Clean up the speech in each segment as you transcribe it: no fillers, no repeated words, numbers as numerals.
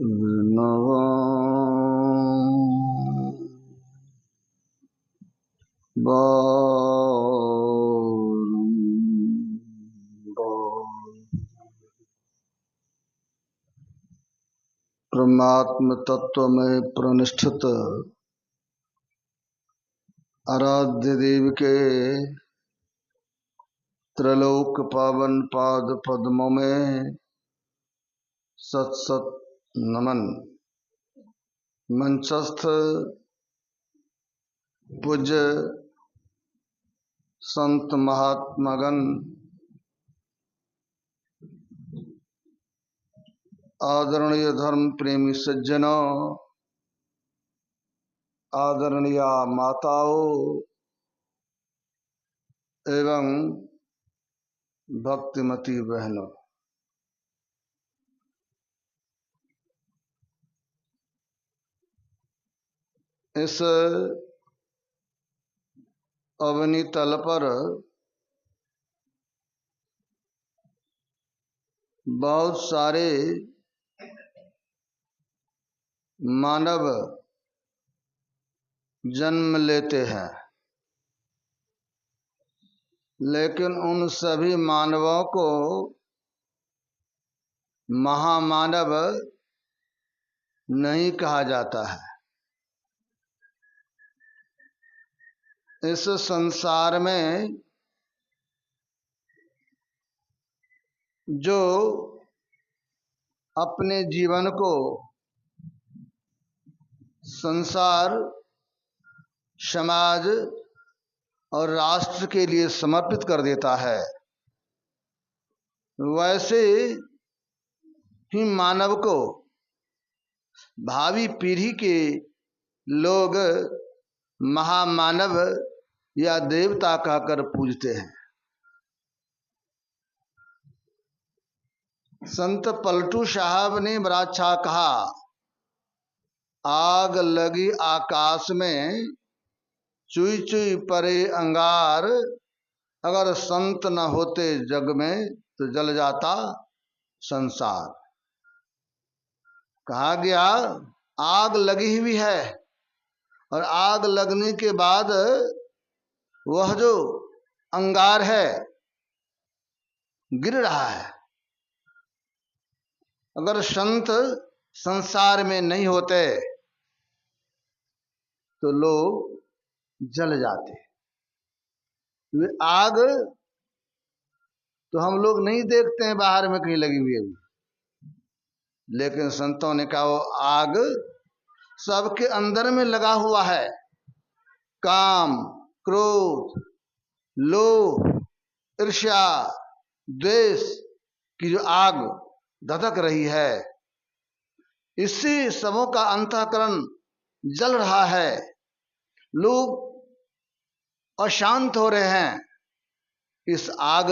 विनवं परमात्म तत्व में प्रनिष्ठित आराध्य देव के त्रैलोक पावन पाद पद्मों में सत सत नमन। मंचस्थ पूज्य संत महात्मागण, आदरणीय धर्म प्रेमी सज्जनों, आदरणीय माताओं एवं भक्तिमती बहनों, इस अवनी तल पर बहुत सारे मानव जन्म लेते हैं, लेकिन उन सभी मानवों को महामानव नहीं कहा जाता है। इस संसार में जो अपने जीवन को संसार, समाज और राष्ट्र के लिए समर्पित कर देता है, वैसे ही मानव को भावी पीढ़ी के लोग महामानव या देवता कहकर पूजते हैं। संत पलटू साहब ने बड़ा अच्छा कहा, आग लगी आकाश में, चुई चुई परे अंगार, अगर संत न होते जग में तो जल जाता संसार। कहा गया आग लगी हुई है और आग लगने के बाद वह जो अंगार है गिर रहा है। अगर संत संसार में नहीं होते तो लोग जल जाते। वे आग तो हम लोग नहीं देखते हैं बाहर में कहीं लगी हुई है, लेकिन संतों ने कहा वो आग सबके अंदर में लगा हुआ है। काम, क्रोध, लोभ, ईर्ष्या, द्वेष की जो आग धधक रही है, इससे सबों का अंतःकरण जल रहा है। लोग अशांत हो रहे हैं। इस आग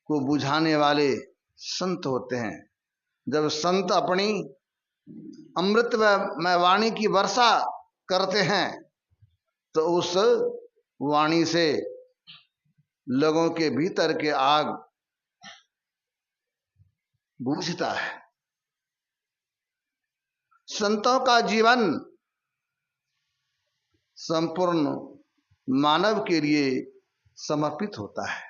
को बुझाने वाले संत होते हैं। जब संत अपनी अमृतमय वाणी की वर्षा करते हैं तो उस वाणी से लोगों के भीतर के आग बुझता है। संतों का जीवन संपूर्ण मानव के लिए समर्पित होता है।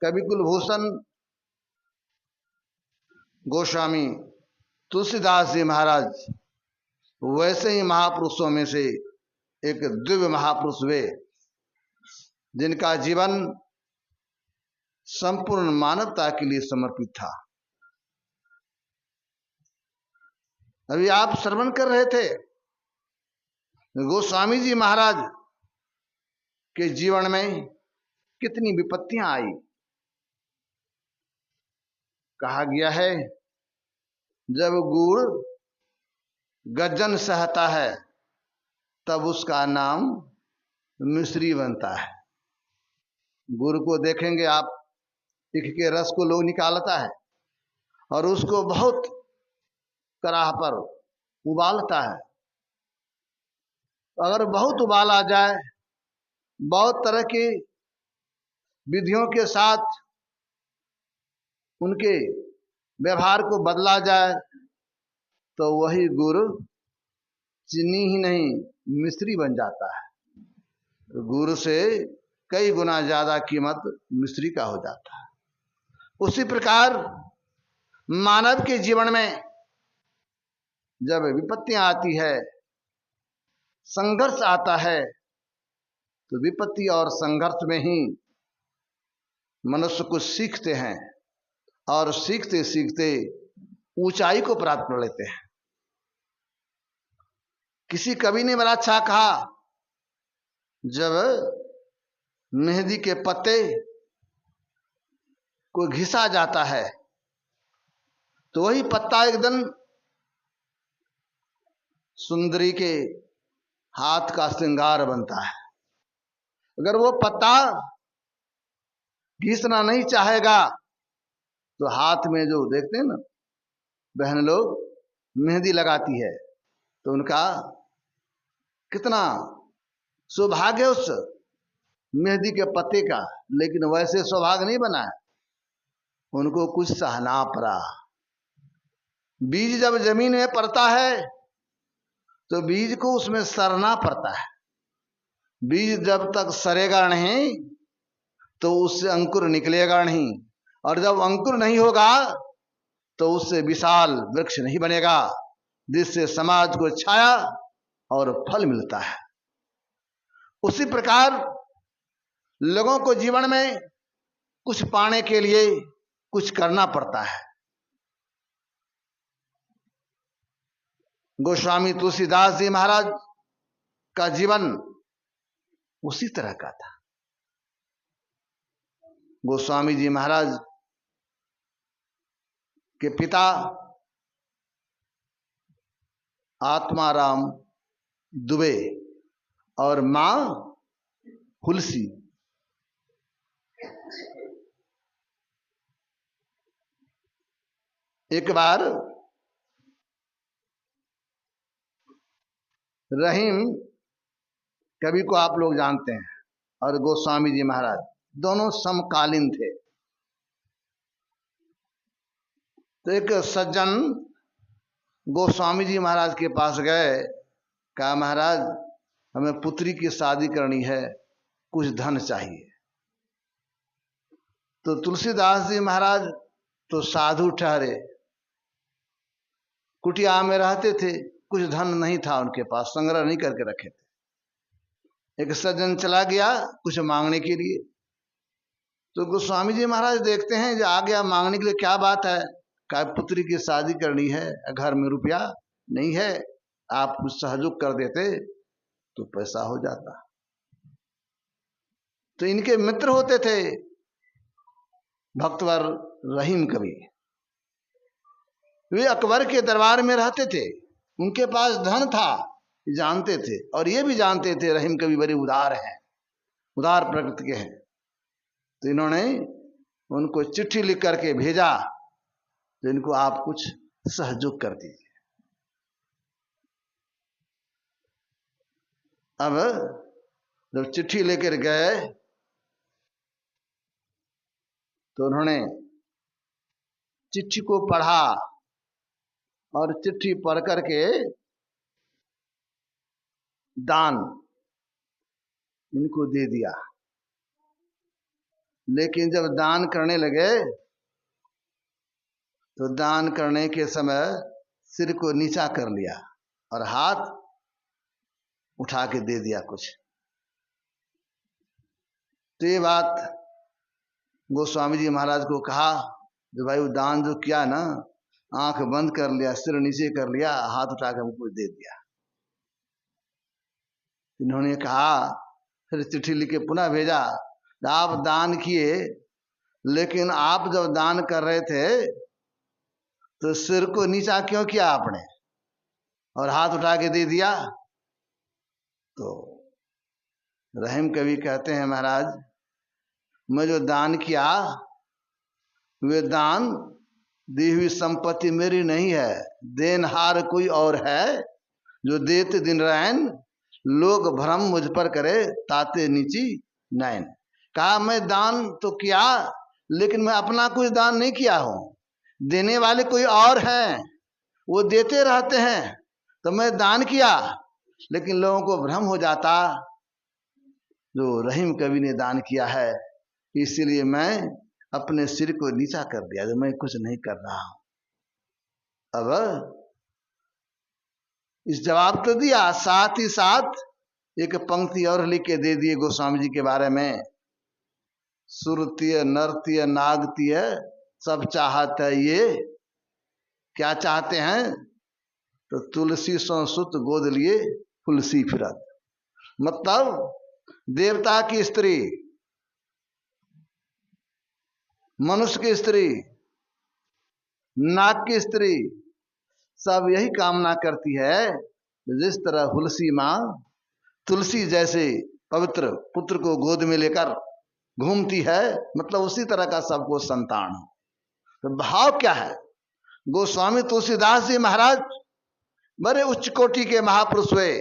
कवि कुलभूषण गोस्वामी तुलसीदास जी महाराज वैसे ही महापुरुषों में से एक दिव्य महापुरुष वे, जिनका जीवन संपूर्ण मानवता के लिए समर्पित था। अभी आप श्रवण कर रहे थे गोस्वामी जी महाराज के जीवन में कितनी विपत्तियां आई। कहा गया है जब गुड़ गज्जन सहता है तब उसका नाम मिश्री बनता है। गुड़ को देखेंगे आप, ईख के रस को लोग निकालता है और उसको बहुत कराह पर उबालता है। अगर बहुत उबाल आ जाए, बहुत तरह की विधियों के साथ उनके व्यवहार को बदला जाए तो वही गुड़ चीनी ही नहीं मिश्री बन जाता है। गुड़ से कई गुना ज्यादा कीमत मिश्री का हो जाता है। उसी प्रकार मानव के जीवन में जब विपत्तियां आती है, संघर्ष आता है, तो विपत्ति और संघर्ष में ही मनुष्य कुछ सीखते हैं और सीखते सीखते ऊंचाई को प्राप्त कर लेते हैं। किसी कवि ने बड़ा अच्छा कहा, जब मेहंदी के पत्ते को घिसा जाता है तो वही पत्ता एक दिन सुंदरी के हाथ का श्रृंगार बनता है। अगर वो पत्ता घिसना नहीं चाहेगा तो हाथ में जो देखते हैं ना बहन लोग मेहंदी लगाती है, तो उनका कितना सौभाग्य उस मेहंदी के पत्ते का, लेकिन वैसे सौभाग्य नहीं बना है, उनको कुछ सहना पड़ा। बीज जब जमीन में पड़ता है तो बीज को उसमें सड़ना पड़ता है। बीज जब तक सड़ेगा नहीं तो उससे अंकुर निकलेगा नहीं, और जब अंकुर नहीं होगा तो उससे विशाल वृक्ष नहीं बनेगा जिससे समाज को छाया और फल मिलता है। उसी प्रकार लोगों को जीवन में कुछ पाने के लिए कुछ करना पड़ता है। गोस्वामी तुलसीदास जी महाराज का जीवन उसी तरह का था। गोस्वामी जी महाराज के पिता आत्माराम दुबे और मां हुलसी, एक बार रहीम कवि को आप लोग जानते हैं और गोस्वामी जी महाराज दोनों समकालीन थे। तो एक सज्जन गोस्वामी जी महाराज के पास गए, कहा महाराज हमें पुत्री की शादी करनी है, कुछ धन चाहिए। तो तुलसीदास जी महाराज तो साधु ठहरे, कुटिया में रहते थे, कुछ धन नहीं था उनके पास, संग्रह नहीं करके रखे थे। एक सज्जन चला गया कुछ मांगने के लिए, तो गोस्वामी जी महाराज देखते हैं जो आ गया मांगने के लिए, क्या बात है? कहा पुत्री की शादी करनी है, घर में रुपया नहीं है, आप कुछ सहयोग कर देते तो पैसा हो जाता। तो इनके मित्र होते थे भक्तवर रहीम कवि, वे अकबर के दरबार में रहते थे, उनके पास धन था, जानते थे, और ये भी जानते थे रहीम कवि बड़े उदार हैं, उदार प्रकृति के हैं। तो इन्होंने उनको चिट्ठी लिख करके भेजा, तो इनको आप कुछ सहयोग कर दीजिए। अब जब चिट्ठी लेकर गए तो उन्होंने चिट्ठी को पढ़ा और चिट्ठी पढ़ करके दान इनको दे दिया। लेकिन जब दान करने लगे तो दान करने के समय सिर को नीचा कर लिया और हाथ उठा के दे दिया कुछ। तो ये बात गोस्वामी जी महाराज को कहा, जो भाई वो दान जो किया ना, आंख बंद कर लिया, सिर नीचे कर लिया, हाथ उठा के हमको दे दिया। इन्होंने कहा, फिर चिट्ठी लिख के पुनः भेजा, आप दान किए, लेकिन आप जब दान कर रहे थे तो सिर को नीचा क्यों किया आपने और हाथ उठा के दे दिया? तो रहीम कवि कहते हैं, महाराज मैं जो दान किया वे दान दी हुई संपत्ति मेरी नहीं है, देनहार कोई और है, जो देते दिन रैन, लोग भ्रम मुझ पर करे, ताते नीची नैन। कहा मैं दान तो किया, लेकिन मैं अपना कुछ दान नहीं किया हूं, देने वाले कोई और हैं, वो देते रहते हैं। तो मैं दान किया, लेकिन लोगों को भ्रम हो जाता जो रहीम कवि ने दान किया है, इसीलिए मैं अपने सिर को नीचा कर दिया, जो मैं कुछ नहीं कर रहा हूं। अब इस जवाब तो दिया, साथ ही साथ एक पंक्ति और लिख के दे दिए गोस्वामी जी के बारे में। सुरतीय नरतीय नागतीय सब चाहत है ये। क्या चाहते हैं? तो तुलसी संसुत गोद लिए तुलसी फिरत। मतलब देवता की स्त्री, मनुष्य की स्त्री, नाग की स्त्री, सब यही कामना करती है जिस तरह तुलसी मां तुलसी जैसे पवित्र पुत्र को गोद में लेकर घूमती है, मतलब उसी तरह का सबको संतान हो। तो भाव क्या है? गोस्वामी तुलसीदास जी महाराज बड़े उच्च कोटि के महापुरुष हुए,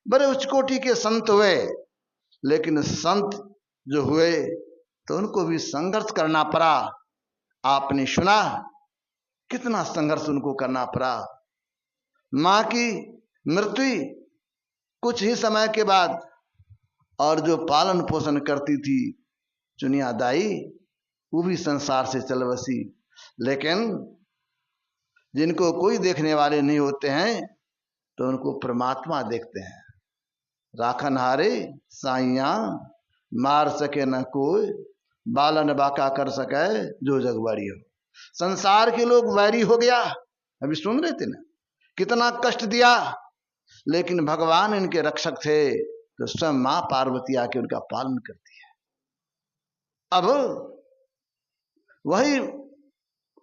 बड़े उच्च कोटि के संत हुए, लेकिन संत जो हुए तो उनको भी संघर्ष करना पड़ा। आपने सुना कितना संघर्ष उनको करना पड़ा। मां की मृत्यु कुछ ही समय के बाद, और जो पालन पोषण करती थी चुनिया दाई, वो भी संसार से चल बसी। लेकिन जिनको कोई देखने वाले नहीं होते हैं तो उनको परमात्मा देखते हैं। राखन हारे साइया मार सके न कोई, बालन बाका कर सके जो जगवाड़ी हो। संसार के लोग वैरी हो गया, अभी सुन रहे थे ना, कितना कष्ट दिया, लेकिन भगवान इनके रक्षक थे, तो स्वयं मां पार्वती आके उनका पालन करती है। अब वही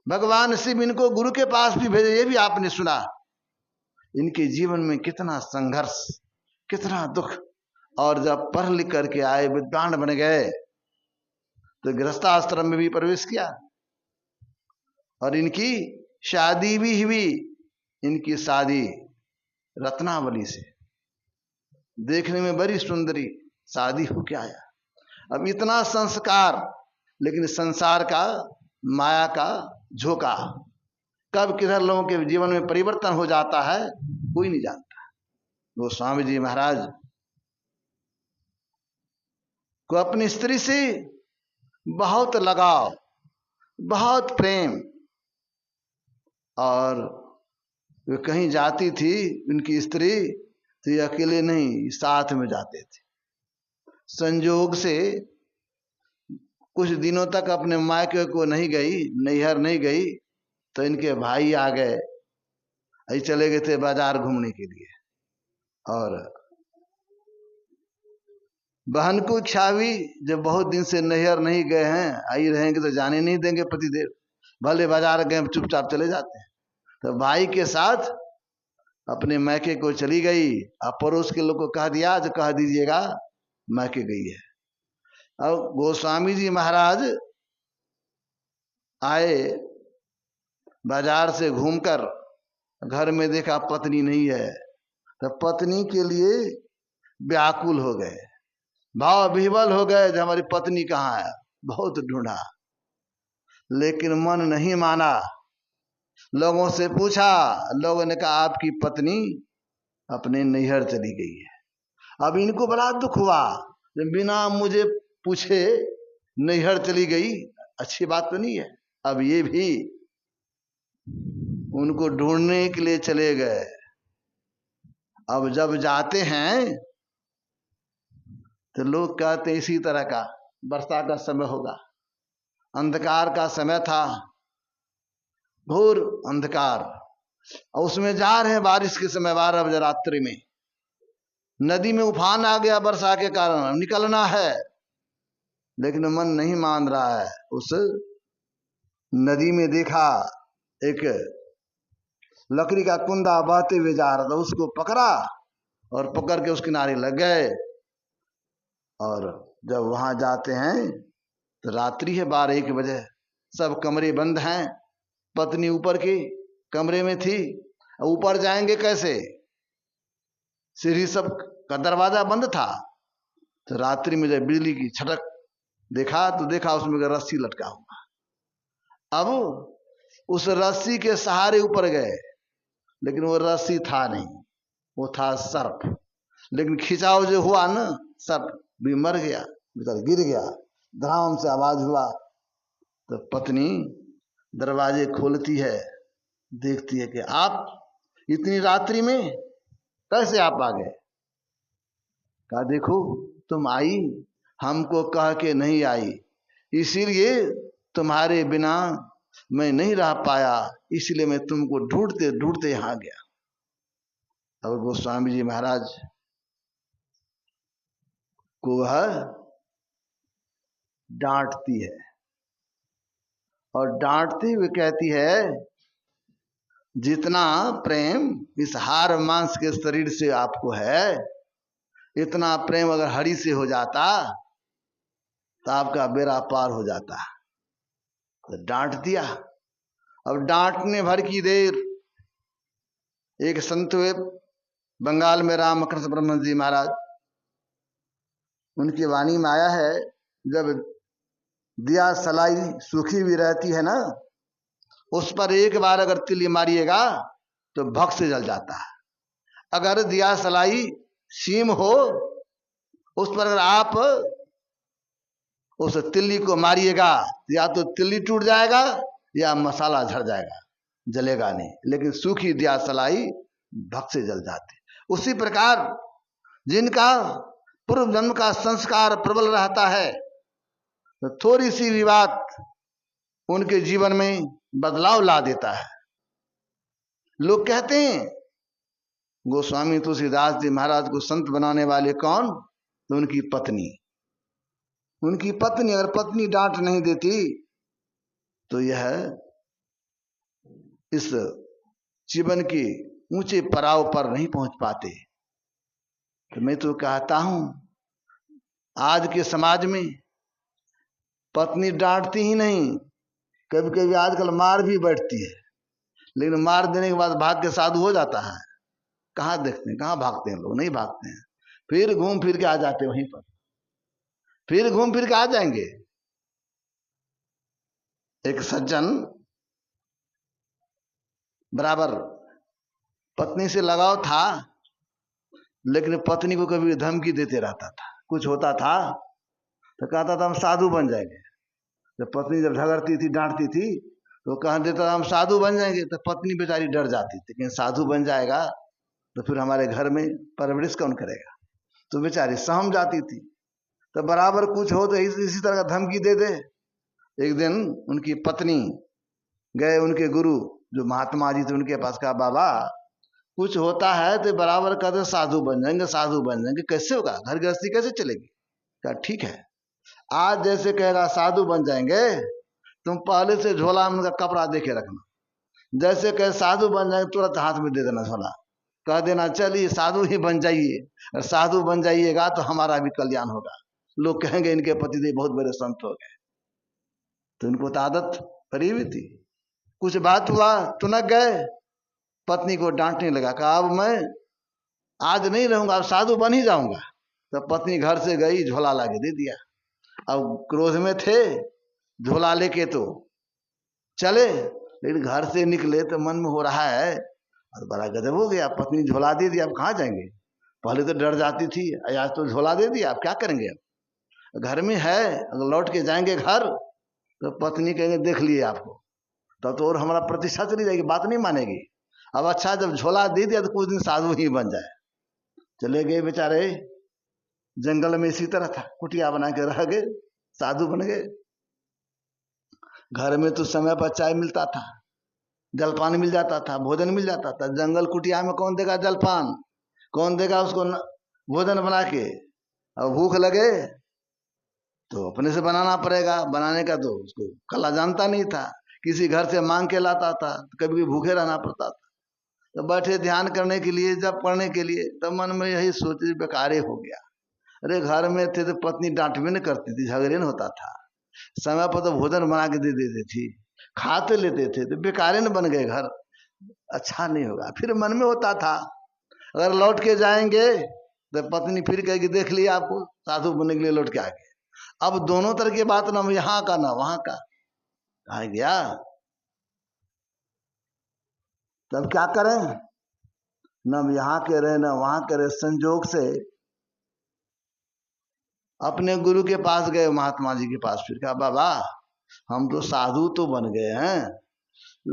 भगवान शिव इनको गुरु के पास भी भेजे, ये भी आपने सुना। इनके जीवन में कितना संघर्ष, कितना दुख, और जब पढ़ लिख करके आए, विद्वान बन गए, तो गृहस्थाश्रम में भी प्रवेश किया, और इनकी शादी भी हुई। इनकी शादी रत्नावली से, देखने में बड़ी सुंदरी शादी होके आया। अब इतना संस्कार, लेकिन संसार का, माया का झोंका कब किधर लोगों के जीवन में परिवर्तन हो जाता है कोई नहीं जानता। गोस्वामी जी महाराज को अपनी स्त्री से बहुत लगाव, बहुत प्रेम, और वे कहीं जाती थी उनकी स्त्री तो ये अकेले नहीं, साथ में जाते थे। संजोग से कुछ दिनों तक अपने मायके को नहीं गई, नैहर नहीं गई, तो इनके भाई आ गए, ऐसे चले गए थे बाजार घूमने के लिए। और बहन को इच्छा हुई, जब बहुत दिन से नैहर नहीं गए हैं, आई रहेंगे तो जाने नहीं देंगे पतिदेव, भले बाजार गए चुपचाप चले जाते हैं। तो भाई के साथ अपने मैके को चली गई। अब पड़ोस के लोग को कह दिया, जो कह दीजिएगा मैके गई है। अब गोस्वामी जी महाराज आए, बाजार से घूमकर घर में देखा पत्नी नहीं है, तो पत्नी के लिए व्याकुल हो गए, भाव विह्वल हो गए, जो हमारी पत्नी कहाँ है। बहुत ढूंढा, लेकिन मन नहीं माना। लोगों से पूछा, लोगों ने कहा आपकी पत्नी अपने नैहर चली गई है। अब इनको बड़ा दुख हुआ, जब बिना मुझे पूछे नैहर चली गई, अच्छी बात तो नहीं है। अब ये भी उनको ढूंढने के लिए चले गए। अब जब जाते हैं तो लोग कहते इसी तरह का वर्षा का समय होगा, अंधकार का समय था, घोर अंधकार, और उसमें जा रहे हैं बारिश के समय, 12 बजे रात्रि में। नदी में उफान आ गया वर्षा के कारण, निकलना है, लेकिन मन नहीं मान रहा है। उस नदी में देखा एक लकड़ी का कुंदा बहते हुए जा रहा था, उसको पकड़ा और पकड़ के उस किनारे लग गए। और जब वहां जाते हैं तो रात्रि है, 12-1 बजे, सब कमरे बंद हैं। पत्नी ऊपर के कमरे में थी, ऊपर जाएंगे कैसे, सीढ़ी सब का दरवाजा बंद था। तो रात्रि में जब बिजली की छटक देखा, तो देखा उसमें रस्सी लटका हुआ। अब उस रस्सी के सहारे ऊपर गए, लेकिन वो रस्सी था नहीं, वो था सर्प। लेकिन खिंचाव जो हुआ ना, सर्प भी मर गया, बेचारा गिर गया। धड़ाम से आवाज हुआ तो पत्नी दरवाजे खोलती है, देखती है कि आप इतनी रात्रि में कैसे आप आ गए। कहा देखो तुम आई, हमको कह के नहीं आई, इसीलिए तुम्हारे बिना मैं नहीं रह पाया, इसलिए मैं तुमको ढूंढते ढूंढते यहां गया। और गोस्वामी जी महाराज को वह डांटती है, और डांटती हुए कहती है जितना प्रेम इस हार मांस के शरीर से आपको है, इतना प्रेम अगर हरि से हो जाता तो आपका बेड़ा पार हो जाता। तो डांट दिया। अब डांटने भर की देर एक संत हुए बंगाल में, रामकृष्ण परमहंस जी महाराज, उनकी वाणी में आया है, जब दिया सलाई सूखी भी रहती है ना, उस पर एक बार अगर तिल्ली मारिएगा तो भक्त से जल जाता है। अगर दिया सलाई सीम हो, उस पर अगर आप उस तिल्ली को मारिएगा, या तो तिल्ली टूट जाएगा या मसाला झड़ जाएगा, जलेगा नहीं। लेकिन सूखी दिया सलाई भक्त से जल जाती। उसी प्रकार जिनका पूर्व जन्म का संस्कार प्रबल रहता है, तो थोड़ी सी भी बात उनके जीवन में बदलाव ला देता है। लोग कहते हैं गोस्वामी तुलसीदास जी महाराज को संत बनाने वाले कौन? तो उनकी पत्नी। उनकी पत्नी, अगर पत्नी डांट नहीं देती तो यह इस जीवन के ऊंचे पड़ाव पर नहीं पहुंच पाते। तो मैं तो कहता हूं आज के समाज में पत्नी डांटती ही नहीं, कभी कभी आजकल मार भी बैठती है, लेकिन मार देने के बाद भाग के साधु हो जाता है। कहाँ देखते हैं, कहाँ भागते हैं लोग? नहीं भागते हैं, फिर घूम फिर के आ जाते वहीं पर, फिर घूम फिर के आ जाएंगे। एक सज्जन बराबर पत्नी से लगाव था, लेकिन पत्नी को कभी धमकी देते रहता था। कुछ होता था तो कहता था हम साधु बन जाएंगे। जब पत्नी जब झगड़ती थी, डांटती थी, तो कह देता था हम साधु बन जाएंगे। तो पत्नी बेचारी डर जाती थी कि साधु बन जाएगा तो फिर हमारे घर में परवरिश कौन करेगा। तो बेचारी सहम जाती थी। तो बराबर कुछ हो तो इसी तरह का धमकी दे दे। एक दिन उनकी पत्नी गए उनके गुरु जो महात्मा जी थे उनके पास, कहा बाबा कुछ होता है तो बराबर कहते साधु बन जाएंगे, साधु बन जाएंगे, कैसे होगा, घर गृहस्थी कैसे चलेगी? कहा ठीक है, आज जैसे कहेगा साधु बन जाएंगे, तुम पहले से झोला में उनका कपड़ा देके रखना। जैसे कहे साधु बन जाएंगे, तुरंत हाथ में दे देना झोला, कह देना चलिए साधु ही बन जाइए। और साधु बन जाइएगा तो हमारा भी कल्याण होगा। लोग कहेंगे इनके पतिदेव बहुत बड़े संत हो गए। तो इनको तो आदत पड़ी हुई थी। कुछ बात हुआ, तुनक गए, पत्नी को डांटने लगा, कहा अब मैं आज नहीं रहूंगा, अब साधु बन ही जाऊंगा। तो पत्नी घर से गई, झोला लाके दे दिया। अब क्रोध में थे, झोला लेके तो चले, लेकिन घर से निकले तो मन में हो रहा है और बड़ा गजब हो गया, पत्नी झोला दे दिया, अब कहाँ जाएंगे? पहले तो डर जाती थी, आज तो झोला दे दिया, अब क्या करेंगे? अब घर में है, अगर लौट के जाएंगे घर तो पत्नी कहेंगे देख लिए आपको, तब तो और हमारा प्रतिष्ठा चली जाएगी, बात नहीं मानेगी। अब अच्छा जब झोला दे दिया तो कुछ दिन साधु ही बन जाए। चले गए बेचारे, जंगल में इसी तरह था, कुटिया बना के रह गए, साधु बन गए। घर में तो समय पर चाय मिलता था, जलपान मिल जाता था, भोजन मिल जाता था। जंगल कुटिया में कौन देगा जलपान, कौन देगा उसको भोजन बना के? अब भूख लगे तो अपने से बनाना पड़ेगा, बनाने का तो उसको कला जानता नहीं था, किसी घर से मांग के लाता था, तो कभी भूखे रहना पड़ता था। तो बैठे ध्यान करने के लिए, जब पढ़ने के लिए, तब मन में यही सोचे बेकारे हो गया। अरे घर में थे तो पत्नी डांट भी नहीं करती थी, झगड़े नहीं होता था, समय पर तो भोजन बना के दे देती थी, खाते लेते थे, तो बेकारे न बन गए घर, अच्छा नहीं होगा। फिर मन में होता था अगर लौट के जाएंगे तो पत्नी फिर कहेगी देख लिया आपको साधु बनने के लिए लौट के आ गए। अब दोनों तरह की बात, ना यहाँ का ना वहां का, कहा गया तब क्या करें, न यहाँ के रहे न वहां के रहे, संजोग से अपने गुरु के पास गए, महात्मा जी के पास। फिर कहा बाबा हम तो साधु तो बन गए हैं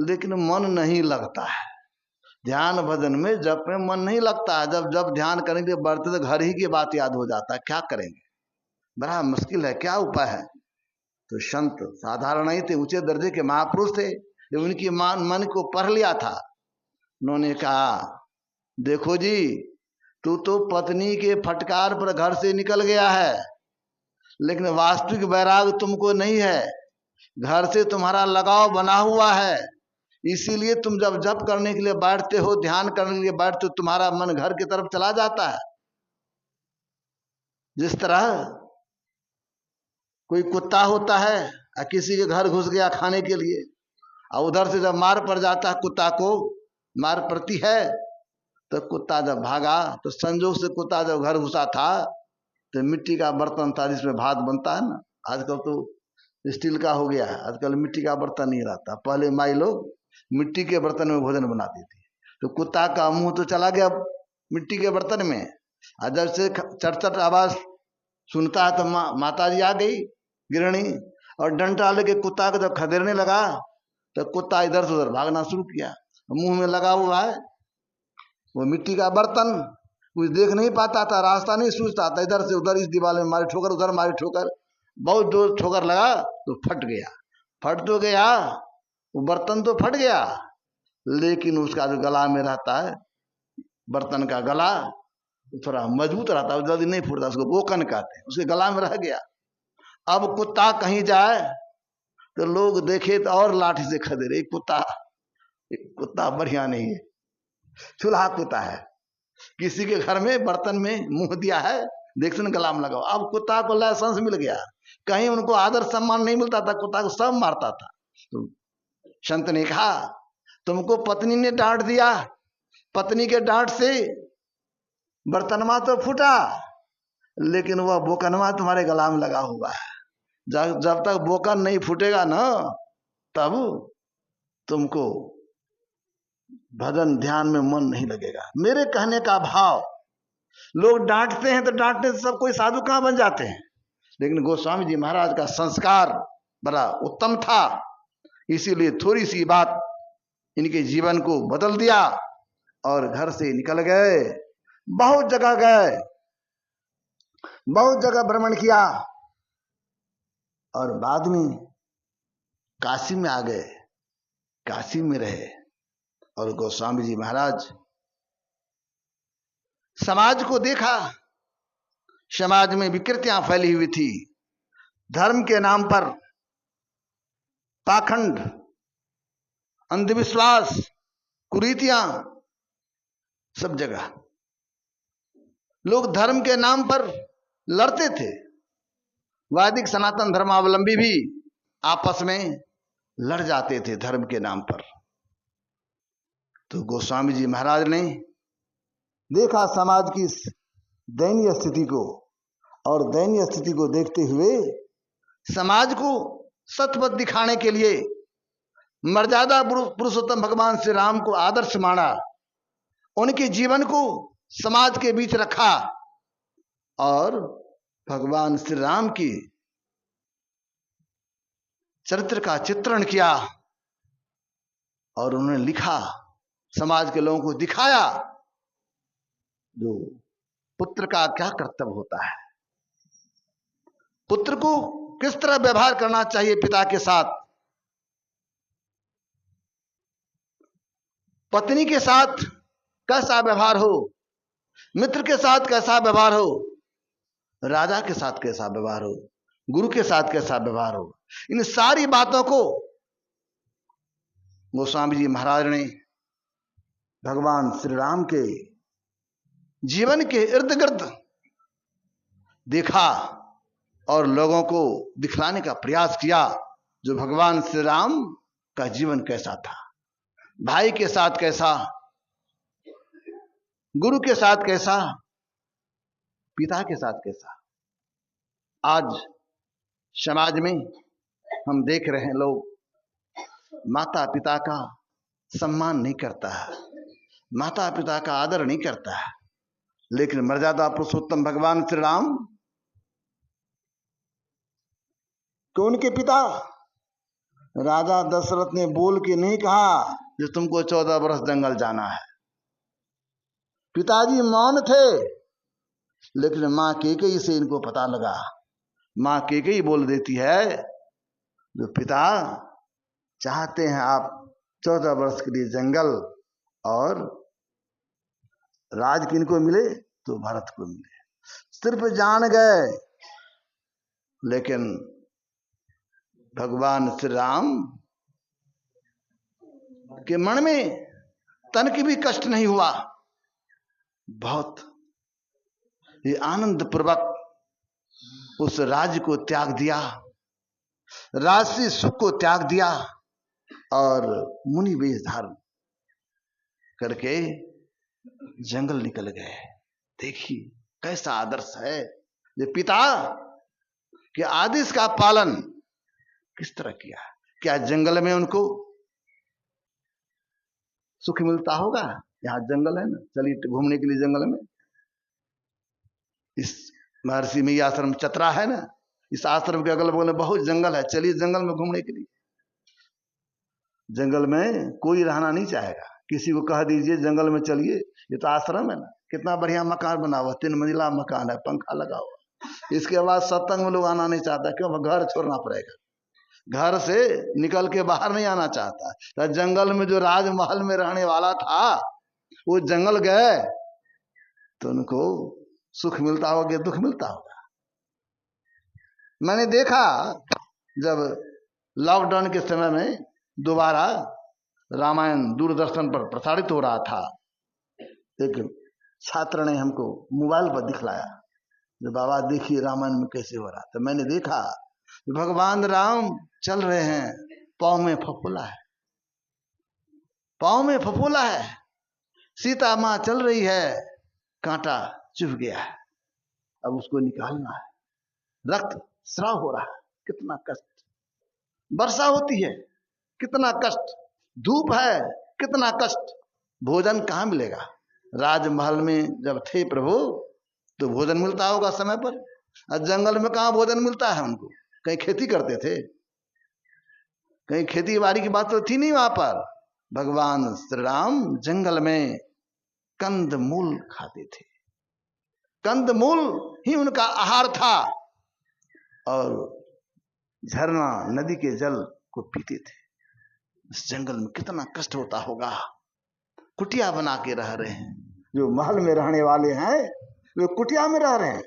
लेकिन मन नहीं लगता है, ध्यान भजन में जब में मन नहीं लगता है, जब जब ध्यान करेंगे बढ़ते तो घर ही की बात याद हो जाता है, क्या करेंगे, बड़ा मुश्किल है, क्या उपाय है। तो संत साधारण नहीं थे, ऊंचे दर्जे के महापुरुष थे, उनकी मन को पढ़ लिया था। उन्होंने कहा देखो जी, तू तो पत्नी के फटकार पर घर से निकल गया है, लेकिन वास्तविक वैराग तुमको नहीं है, घर से तुम्हारा लगाव बना हुआ है, इसीलिए तुम जब जप करने के लिए बैठते हो, ध्यान करने के लिए बैठते हो, तुम्हारा मन घर की तरफ चला जाता है। जिस तरह कोई कुत्ता होता है और किसी के घर घुस गया खाने के लिए, और उधर से जब मार पड़ जाता है, कुत्ता को मार पड़ती है, तो कुत्ता जब भागा तो संजोग से कुत्ता जब घर घुसा था तो मिट्टी का बर्तन था जिसमें भात बनता है ना, आजकल तो स्टील का हो गया है, आजकल मिट्टी का बर्तन नहीं रहता, पहले माई लोग मिट्टी के बर्तन में भोजन बनाती थी। तो कुत्ता का मुंह तो चला गया मिट्टी के बर्तन में, और जब से चट आवाज सुनता है तो माता जी आ गई गिरणी, और डंडा लेके कुत्ता को जब खदेड़ने लगा तो कुत्ता इधर से उधर भागना शुरू किया, मुंह में लगा हुआ है वो मिट्टी का बर्तन, कुछ देख नहीं पाता था, रास्ता नहीं सूझता था, इधर से उधर, इस दीवार में मारी ठोकर, उधर मारी ठोकर, बहुत जोर ठोकर लगा तो फट गया। फट तो गया, वो बर्तन तो फट गया, लेकिन उसका जो गला में रहता है बर्तन का गला, तो थोड़ा मजबूत रहता है, जल्दी नहीं फूटता, उसको बोकन कहते हैं, उसके गला में रह गया। अब कुत्ता कहीं जाए तो लोग देखे तो और लाठी से खदेड़े, कुत्ता बढ़िया नहीं है, चूल्हा कुत्ता है, किसी के घर में बर्तन में मुंह दिया है, देख सुन गला में लगाओ। अब कुत्ता को लाइसेंस मिल गया, कहीं उनको आदर सम्मान नहीं मिलता था, कुत्ता को सब मारता था। तो संत ने कहा तुमको पत्नी ने डांट दिया, पत्नी के डांट से बर्तनमा तो फूटा, लेकिन वह बोकनवा तुम्हारे गला में लगा हुआ है, जब तक बोकन नहीं फूटेगा ना तब तुमको भजन ध्यान में मन नहीं लगेगा। मेरे कहने का भाव, लोग डांटते हैं तो डांटने से सब कोई साधु कहां बन जाते हैं, लेकिन गोस्वामी जी महाराज का संस्कार बड़ा उत्तम था, इसीलिए थोड़ी सी बात इनके जीवन को बदल दिया और घर से निकल गए। बहुत जगह गए, बहुत जगह भ्रमण किया और बाद में काशी में आ गए, काशी में रहे। और गोस्वामी जी महाराज समाज को देखा, समाज में विकृतियां फैली हुई थी, धर्म के नाम पर पाखंड, अंधविश्वास, कुरीतियां, सब जगह लोग धर्म के नाम पर लड़ते थे। वैदिक सनातन धर्मावलंबी भी आपस में लड़ जाते थे धर्म के नाम पर। तो गोस्वामी जी महाराज ने देखा समाज की दयनीय स्थिति को, और दयनीय स्थिति को देखते हुए समाज को सत्पथ दिखाने के लिए मर्यादा पुरुषोत्तम भगवान श्री राम को आदर्श माना, उनके जीवन को समाज के बीच रखा और भगवान श्री राम की चरित्र का चित्रण किया, और उन्होंने लिखा, समाज के लोगों को दिखाया जो पुत्र का क्या कर्तव्य होता है, पुत्र को किस तरह व्यवहार करना चाहिए पिता के साथ, पत्नी के साथ कैसा व्यवहार हो, मित्र के साथ कैसा व्यवहार हो, राजा के साथ कैसा व्यवहार हो, गुरु के साथ कैसा व्यवहार हो। इन सारी बातों को गोस्वामी जी महाराज ने भगवान श्री राम के जीवन के इर्द गिर्द देखा और लोगों को दिखलाने का प्रयास किया जो भगवान श्री राम का जीवन कैसा था, भाई के साथ कैसा, गुरु के साथ कैसा, पिता के साथ कैसा। आज समाज में हम देख रहे हैं लोग माता पिता का सम्मान नहीं करता, माता पिता का आदर नहीं करता। लेकिन मर्यादा पुरुषोत्तम भगवान श्री राम को उनके पिता राजा दशरथ ने बोल के नहीं कहा जो तुमको 14 वर्ष जंगल जाना है। पिताजी मौन थे, लेकिन मां कैकेयी से इनको पता लगा। मां कैकेयी बोल देती है जो पिता चाहते हैं आप 14 वर्ष के लिए जंगल, और राज किनको मिले तो भरत को मिले। सिर्फ जान गए, लेकिन भगवान श्री राम के मन में तन की भी कष्ट नहीं हुआ। बहुत ही आनंद पूर्वक उस राज्य को त्याग दिया, राजसी सुख को त्याग दिया, और मुनि वेश धारण करके जंगल निकल गए। देखिए कैसा आदर्श है, ये पिता के आदेश का पालन किस तरह किया। क्या जंगल में उनको सुख मिलता होगा? यहाँ जंगल है ना, चलिए घूमने के लिए जंगल में। इस महर्षि में आश्रम चतरा है ना, इस आश्रम के अगल बगल में बहुत जंगल है, चलिए जंगल में घूमने के लिए। जंगल में कोई रहना नहीं चाहेगा। किसी को कह दीजिए जंगल में चलिए, ये तो आश्रम है ना, कितना बढ़िया मकान बना हुआ, 3 मंजिला मकान है, पंखा लगा हुआ। इसके बाद सत्संग में लोग आना नहीं चाहता, क्यों? घर छोड़ना पड़ेगा, घर से निकल के बाहर नहीं आना चाहता। तो जंगल में जो राजमहल में रहने वाला था, वो जंगल गए तो उनको सुख मिलता होगा कि दुख मिलता होगा? मैंने देखा जब लॉकडाउन के समय में दोबारा रामायण दूरदर्शन पर प्रसारित हो रहा था, एक छात्र ने हमको मोबाइल पर दिखलाया, जो बाबा देखिए रामायण में कैसे हो रहा। तो मैंने देखा भगवान राम चल रहे हैं, पाँव में फफोला है, पाँव में फफोला है। सीता माँ चल रही है, कांटा चुभ गया है, अब उसको निकालना है, रक्त स्राव हो रहा है, कितना कष्ट। वर्षा होती है, कितना कष्ट। धूप है, कितना कष्ट। भोजन कहाँ मिलेगा? राजमहल में जब थे प्रभु तो भोजन मिलता होगा समय पर, और जंगल में कहाँ भोजन मिलता है उनको? कहीं खेती करते थे? कहीं खेती बाड़ी की बात तो थी नहीं वहां पर। भगवान श्री राम जंगल में कंद मूल खाते थे, कंद मूल ही उनका आहार था, और झरना नदी के जल को पीते थे। इस जंगल में कितना कष्ट होता होगा। कुटिया बना के रह रहे हैं, जो महल में रहने वाले हैं वे कुटिया में रह रहे हैं।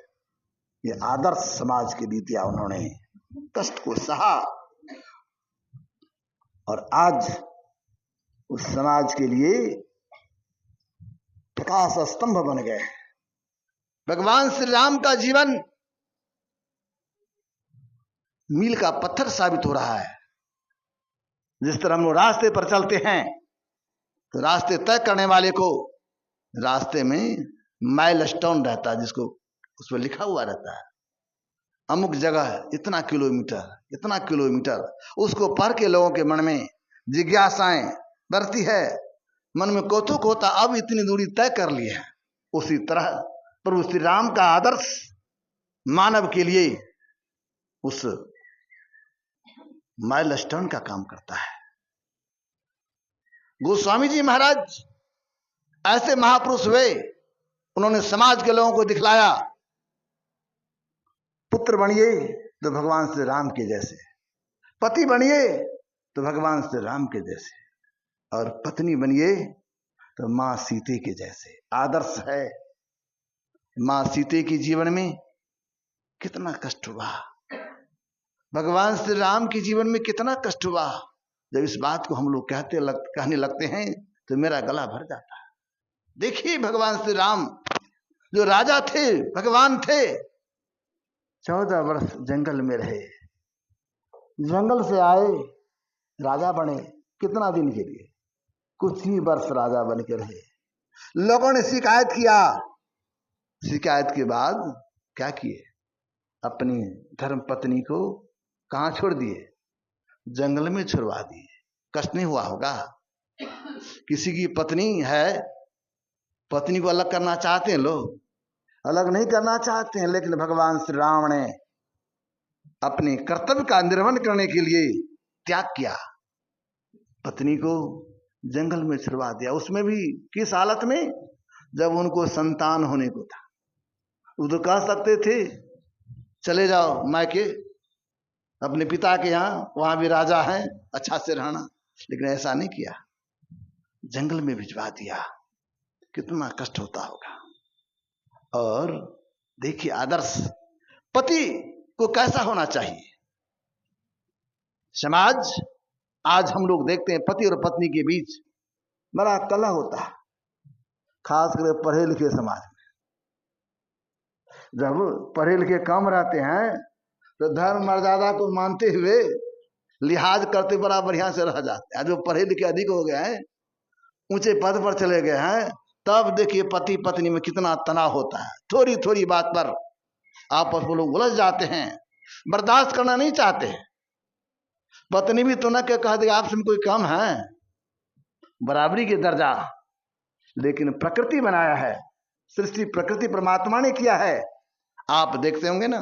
ये आदर्श समाज की रीतियां, उन्होंने कष्ट को सहा, और आज उस समाज के लिए प्रकाश स्तंभ बन गए। भगवान श्री राम का जीवन मील का पत्थर साबित हो रहा है। जिस तरह हम लोग रास्ते पर चलते हैं तो रास्ते तय करने वाले को रास्ते में माइल स्टोन रहता है, जिसको उस पर लिखा हुआ रहता है अमुक जगह इतना किलोमीटर, इतना किलोमीटर। उसको पढ़ के लोगों के मन में जिज्ञासाएं बढ़ती है, मन में कौतुक होता, अब इतनी दूरी तय कर ली है। उसी तरह प्रभु श्री राम का आदर्श मानव के लिए उस माइल स्टोन का काम करता है। गोस्वामी जी महाराज ऐसे महापुरुष हुए, उन्होंने समाज के लोगों को दिखलाया, पुत्र बनिए तो भगवान श्री राम के जैसे, पति बनिए तो भगवान श्री राम के जैसे, और पत्नी बनिए तो मां सीते के जैसे। आदर्श है। मां सीते के जीवन में कितना कष्ट हुआ, भगवान श्री राम के जीवन में कितना कष्ट हुआ। जब इस बात को हम लोग कहने लगते हैं तो मेरा गला भर जाता है। देखिए भगवान श्री राम जो राजा थे, भगवान थे, 14 वर्ष जंगल में रहे, जंगल से आए, राजा बने। कितना दिन के लिए? कुछ ही वर्ष राजा बन के रहे। लोगों ने शिकायत किया, शिकायत के बाद क्या किए? अपनी धर्म पत्नी को कहां छोड़ दिए? जंगल में छुड़वा दिए। कष्ट नहीं हुआ होगा? किसी की पत्नी है, पत्नी को अलग करना चाहते हैं लोग, अलग नहीं करना चाहते हैं, लेकिन भगवान श्री राम ने अपने कर्तव्य का निर्वहन करने के लिए त्याग किया, पत्नी को जंगल में छिड़वा दिया। उसमें भी किस हालत में? जब उनको संतान होने को था। वो तो कह सकते थे चले जाओ मायके अपने पिता के यहाँ, वहां भी राजा है, अच्छा से रहना, लेकिन ऐसा नहीं किया, जंगल में भिजवा दिया। कितना कष्ट होता होगा। और देखिए आदर्श पति को कैसा होना चाहिए। समाज आज हम लोग देखते हैं पति और पत्नी के बीच बड़ा कलह होता है, खासकर पढ़े लिखे समाज में। जब पढ़े लिखे कम रहते हैं तो धर्म मर्यादा को मानते हुए लिहाज करते बड़ा बढ़िया से रह जाते हैं। जो पढ़े लिखे अधिक हो गए हैं, ऊंचे पद पर चले गए हैं, तब देखिए पति पत्नी में कितना तनाव होता है। थोड़ी थोड़ी बात पर आपस में लोग उलझ जाते हैं, बर्दाश्त करना नहीं चाहते। पत्नी भी तो न क्या कह देगा आपसे कोई कम है, बराबरी के दर्जा। लेकिन प्रकृति बनाया है, सृष्टि प्रकृति परमात्मा ने किया है। आप देखते होंगे ना,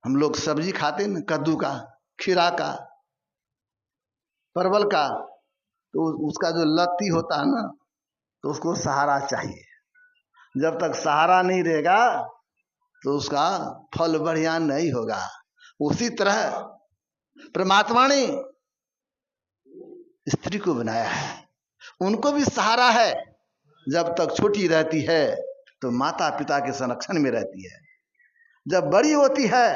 हम लोग सब्जी खाते हैं, कद्दू का, खीरा का, परवल का, तो उसका जो लत्ती होता है ना, तो उसको सहारा चाहिए। जब तक सहारा नहीं रहेगा तो उसका फल बढ़िया नहीं होगा। उसी तरह परमात्मा ने स्त्री को बनाया है, उनको भी सहारा है। जब तक छोटी रहती है तो माता पिता के संरक्षण में रहती है, जब बड़ी होती है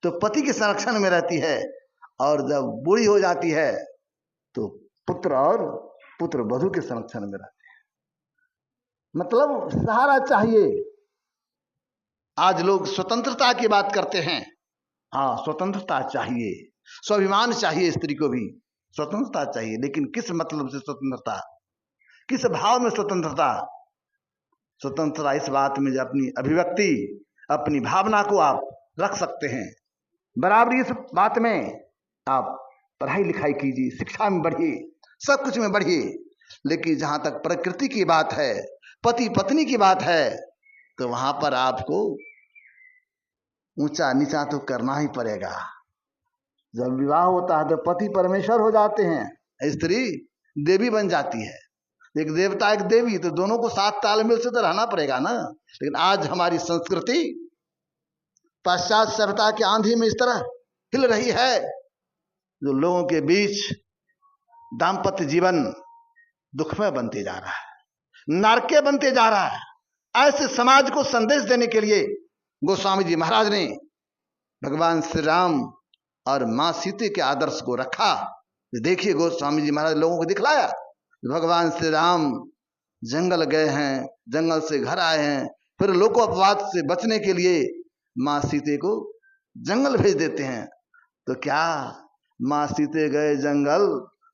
तो पति के संरक्षण में रहती है, और जब बूढ़ी हो जाती है तो पुत्र और पुत्र वधू के संरक्षण में रहते हैं। मतलब सहारा चाहिए। आज लोग स्वतंत्रता की बात करते हैं। हाँ, स्वतंत्रता चाहिए, स्वाभिमान चाहिए, स्त्री को भी स्वतंत्रता चाहिए, लेकिन किस मतलब से स्वतंत्रता, किस भाव में स्वतंत्रता? स्वतंत्रता इस बात में जो अपनी अभिव्यक्ति, अपनी भावना को आप रख सकते हैं। बराबरी इस बात में आप पढ़ाई लिखाई कीजिए, शिक्षा में बढ़िए, सब कुछ में बढ़िए, लेकिन जहां तक प्रकृति की बात है, पति पत्नी की बात है, तो वहां पर आपको ऊंचा नीचा तो करना ही पड़ेगा। जब विवाह होता है तो पति परमेश्वर हो जाते हैं, स्त्री देवी बन जाती है। एक देवता एक देवी, तो दोनों को साथ तालमेल से तो रहना पड़ेगा ना। लेकिन आज हमारी संस्कृति पाश्चात्य सभ्यता की आंधी में इस तरह हिल रही है, जो लोगों के बीच दाम्पत्य जीवन दुखमय बनते जा रहा है, नरके बनते जा रहा है। ऐसे समाज को संदेश देने के लिए गोस्वामी जी महाराज ने भगवान श्री राम और मां सीता के आदर्श को रखा। देखिए गोस्वामी जी महाराज लोगों को दिखलाया, भगवान श्री राम जंगल गए हैं, जंगल से घर आए हैं, फिर लोको अपवाद से बचने के लिए मां सीता को जंगल भेज देते हैं। तो क्या मां सीता गए जंगल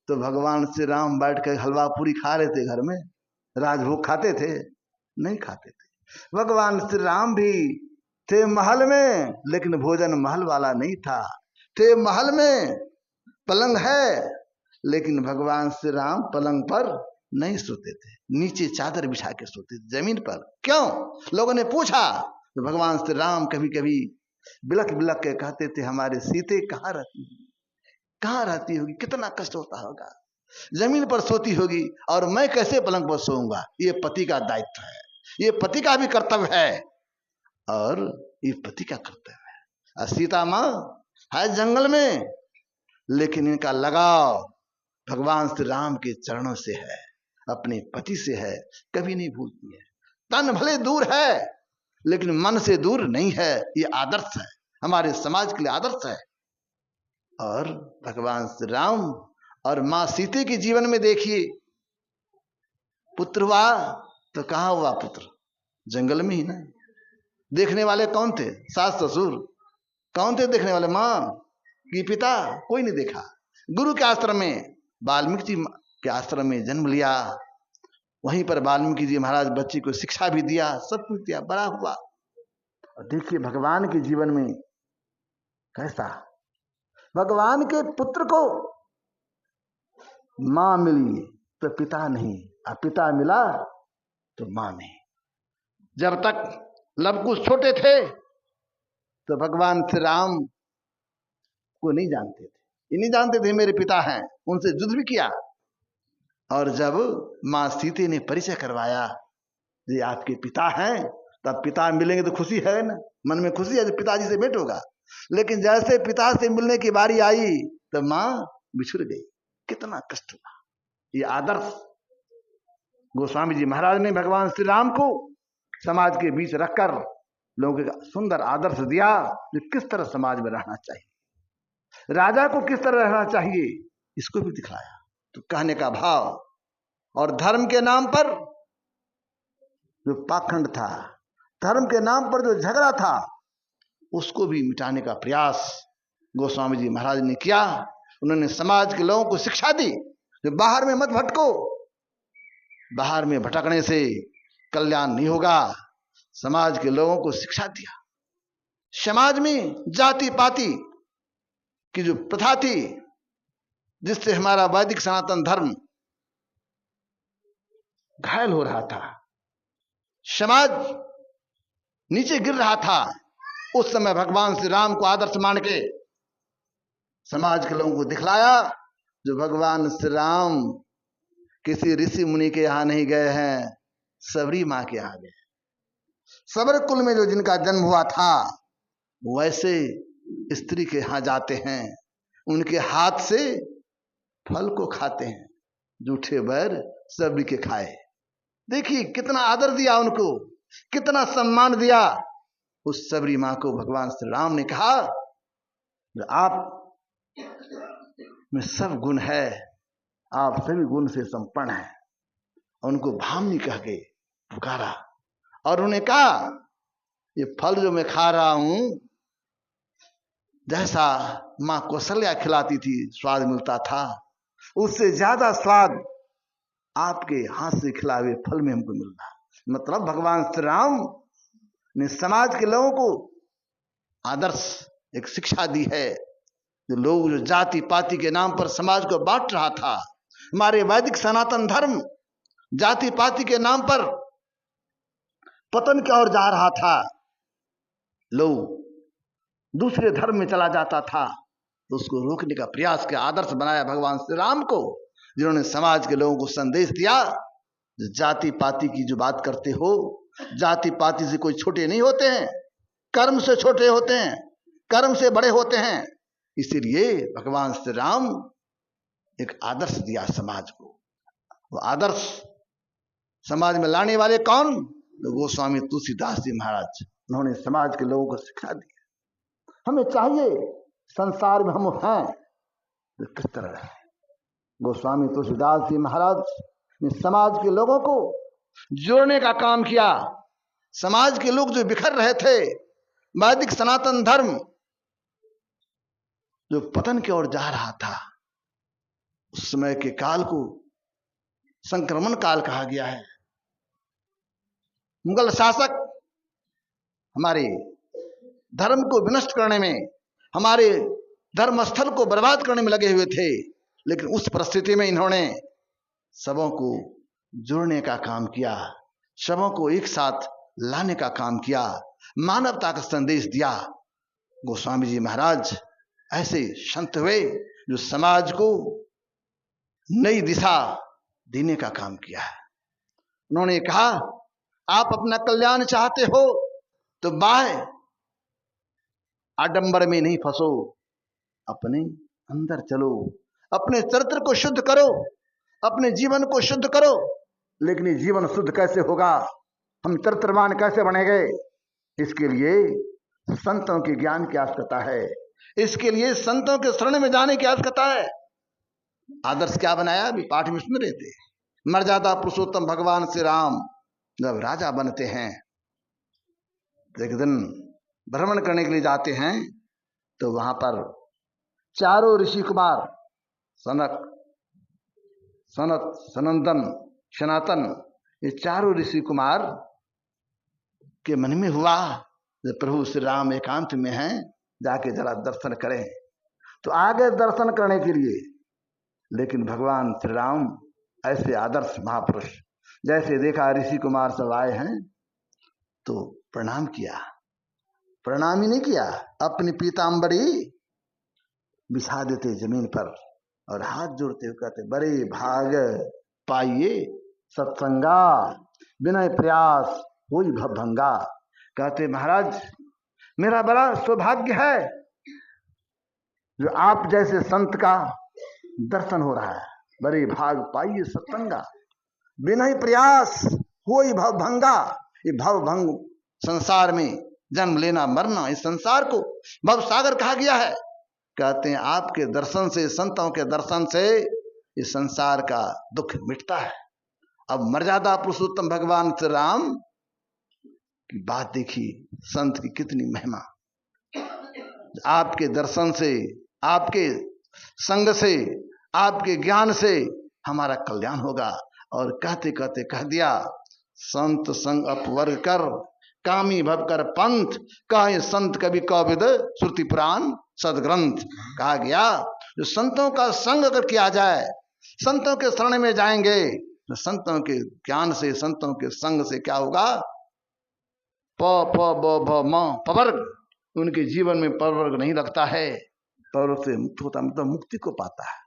तो भगवान श्री राम बैठ कर हलवा पूरी खा रहे थे घर में? राजभोग खाते थे? नहीं खाते थे। भगवान श्री राम भी थे महल में, लेकिन भोजन महल वाला नहीं था। थे महल में, पलंग है, लेकिन भगवान श्री राम पलंग पर नहीं सोते थे, नीचे चादर बिछा के सोते थे, जमीन पर। क्यों? लोगों ने पूछा तो भगवान श्री राम कभी कभी बिलख बिलख के कहते थे, हमारे सीते कहाँ रहती है, कहाँ रहती होगी, कितना कष्ट होता होगा, जमीन पर सोती होगी, और मैं कैसे पलंग पर सोऊंगा? ये पति का दायित्व है, ये पति का भी कर्तव्य है, और ये पति का कर्तव्य है। और सीता माँ है जंगल में, लेकिन इनका लगाव भगवान श्री राम के चरणों से है, अपने पति से है, कभी नहीं भूलती है। तन भले दूर है, लेकिन मन से दूर नहीं है। ये आदर्श है, हमारे समाज के लिए आदर्श है। और भगवान श्री राम और मां सीता के जीवन में देखिए, पुत्र हुआ तो कहाँ हुआ पुत्र? जंगल में ही ना। देखने वाले कौन थे? सास ससुर कौन थे देखने वाले? मां की पिता कोई नहीं देखा। गुरु के आश्रम में, वाल्मीकि जी के आश्रम में जन्म लिया, वहीं पर वाल्मीकि जी महाराज बच्ची को शिक्षा भी दिया, सब कुछ दिया, बड़ा हुआ। और देखिए भगवान के जीवन में कैसा, भगवान के पुत्र को मां मिली तो पिता नहीं, और पिता मिला तो मां नहीं। जब तक लव कुश छोटे थे तो भगवान श्री राम को नहीं जानते थे, ये नहीं जानते थे मेरे पिता हैं, उनसे युद्ध भी किया। और जब मां सीता ने परिचय करवाया, ये आपके पिता हैं, तब पिता मिलेंगे तो खुशी है ना, मन में खुशी है जब पिताजी से भेंट होगा। लेकिन जैसे पिता से मिलने की बारी आई तो मां बिछुड़ गई, कितना कष्ट हुआ। ये आदर्श गोस्वामी जी महाराज ने भगवान श्री राम को समाज के बीच रखकर लोगों का सुंदर आदर्श दिया कि किस तरह समाज में रहना चाहिए, राजा को किस तरह रहना चाहिए, इसको भी दिखाया। तो कहने का भाव, और धर्म के नाम पर जो पाखंड था, धर्म के नाम पर जो झगड़ा था, उसको भी मिटाने का प्रयास गोस्वामी जी महाराज ने किया। उन्होंने समाज के लोगों को शिक्षा दी कि बाहर में मत भटको, बाहर में भटकने से कल्याण नहीं होगा। समाज के लोगों को शिक्षा दिया। समाज में जाति पाति की जो प्रथा थी, जिससे हमारा वैदिक सनातन धर्म घायल हो रहा था, समाज नीचे गिर रहा था, उस समय भगवान श्री राम को आदर्श मान के समाज के लोगों को दिखलाया जो भगवान श्री राम किसी ऋषि मुनि के यहां नहीं गए हैं, सबरी मां के यहां गए। सबर कुल में जो जिनका जन्म हुआ था वैसे स्त्री के यहां जाते हैं, उनके हाथ से फल को खाते हैं, जूठे बैर सबरी के खाए। देखिए कितना आदर दिया उनको, कितना सम्मान दिया। उस सबरी मां को भगवान श्री राम ने कहा, आप में सब गुण है, आप सभी गुण से संपन्न हैं। उनको भामनी कह के पुकारा और उन्हें कहा, ये फल जो मैं खा रहा हूं, जैसा मां कौशल्या खिलाती थी स्वाद मिलता था, उससे ज्यादा स्वाद आपके हाथ से खिलाए हुए फल में हमको मिल रहा। मतलब भगवान श्री राम ने समाज के लोगों को आदर्श एक शिक्षा दी है। जो लोग जो जाति पाति के नाम पर समाज को बांट रहा था, हमारे वैदिक सनातन धर्म जाति पाति के नाम पर पतन की ओर जा रहा था, लोग दूसरे धर्म में चला जाता था, तो उसको रोकने का प्रयास किया। आदर्श बनाया भगवान श्री राम को, जिन्होंने समाज के लोगों को संदेश दिया, जाति पाति की जो बात करते हो, जाति पाति से कोई छोटे नहीं होते हैं, कर्म से छोटे होते हैं, कर्म से बड़े होते हैं। इसीलिए भगवान श्री राम एक आदर्श दिया समाज को। वो आदर्श समाज में लाने वाले कौन? तो गोस्वामी तुलसीदास जी महाराज, उन्होंने समाज के लोगों को शिक्षा दी। हमें चाहिए संसार में हम हैं तो किस तरह रहे। गोस्वामी तुलसीदास जी महाराज ने समाज के लोगों को जोड़ने का काम किया। समाज के लोग जो बिखर रहे थे, वैदिक सनातन धर्म जो पतन की ओर जा रहा था, उस समय के काल को संक्रमण काल कहा गया है। मुगल शासक हमारे धर्म को विनष्ट करने में, हमारे धर्म स्थल को बर्बाद करने में लगे हुए थे, लेकिन उस परिस्थिति में इन्होंने सबों को जोड़ने का काम किया, सबों को एक साथ लाने का काम किया, मानवता का संदेश दिया। गोस्वामी जी महाराज ऐसे संत हुए जो समाज को नई दिशा देने का काम किया है। उन्होंने कहा, आप अपना कल्याण चाहते हो तो बाह्य आडंबर में नहीं फंसो, अपने अंदर चलो, अपने चरित्र को शुद्ध करो, अपने जीवन को शुद्ध करो। लेकिन ये जीवन शुद्ध कैसे होगा, हम चरित्रवान कैसे बनेंगे? इसके लिए संतों के ज्ञान की आवश्यकता है, इसके लिए संतों के शरण में जाने की आवश्यकता है। आदर्श क्या बनाया, अभी पाठ में सुन रहे थे। मर्यादा पुरुषोत्तम भगवान श्री राम जब राजा बनते हैं, तो एक दिन भ्रमण करने के लिए जाते हैं, तो वहां पर चारों ऋषि कुमार सनक, सनत, सनंदन, सनातन, ये चारों ऋषि कुमार के मन में हुआ जब प्रभु श्री राम एकांत में हैं, जाके जरा दर्शन करें। तो आगे दर्शन करने के लिए लेकिन भगवान श्री राम ऐसे आदर्श महापुरुष, जैसे देखा ऋषि कुमार सब आए हैं तो प्रणाम किया, प्रणाम ही नहीं किया, अपनी पीताम्बरी बिछा देते जमीन पर और हाथ जोड़ते हुए कहते, बड़े भाग पाइए सत्संगा, बिना प्रयास कोई भवभंगा। कहते महाराज मेरा बड़ा सौभाग्य है जो आप जैसे संत का दर्शन हो रहा है। बड़े भाग पाइए सत्संगा, बिना प्रयास कोई भवभंगा। ये भवभंग संसार में जन्म लेना मरना, इस संसार को भव सागर कहा गया है। कहते हैं आपके दर्शन से, संतों के दर्शन से इस संसार का दुख मिटता है। अब मर्यादा पुरुषोत्तम भगवान श्री राम की बात देखिए, संत की कितनी महिमा। आपके दर्शन से, आपके संग से, आपके ज्ञान से हमारा कल्याण होगा। और कहते कहते कह दिया, संत संग अपवर्ग कर, कामी भव कर पंथ, कहे संत कवि कौविद श्रुति पुराण सदग्रंथ। कहा गया जो संतों का संग अगर किया जाए, संतों के शरण में जाएंगे तो संतों के ज्ञान से, संतों के संग से क्या होगा, प प ब भ म पवर्ग, उनके जीवन में परवर्ग नहीं लगता है, परवर्ग से मुक्त होता, मतलब मुक्ति को पाता है।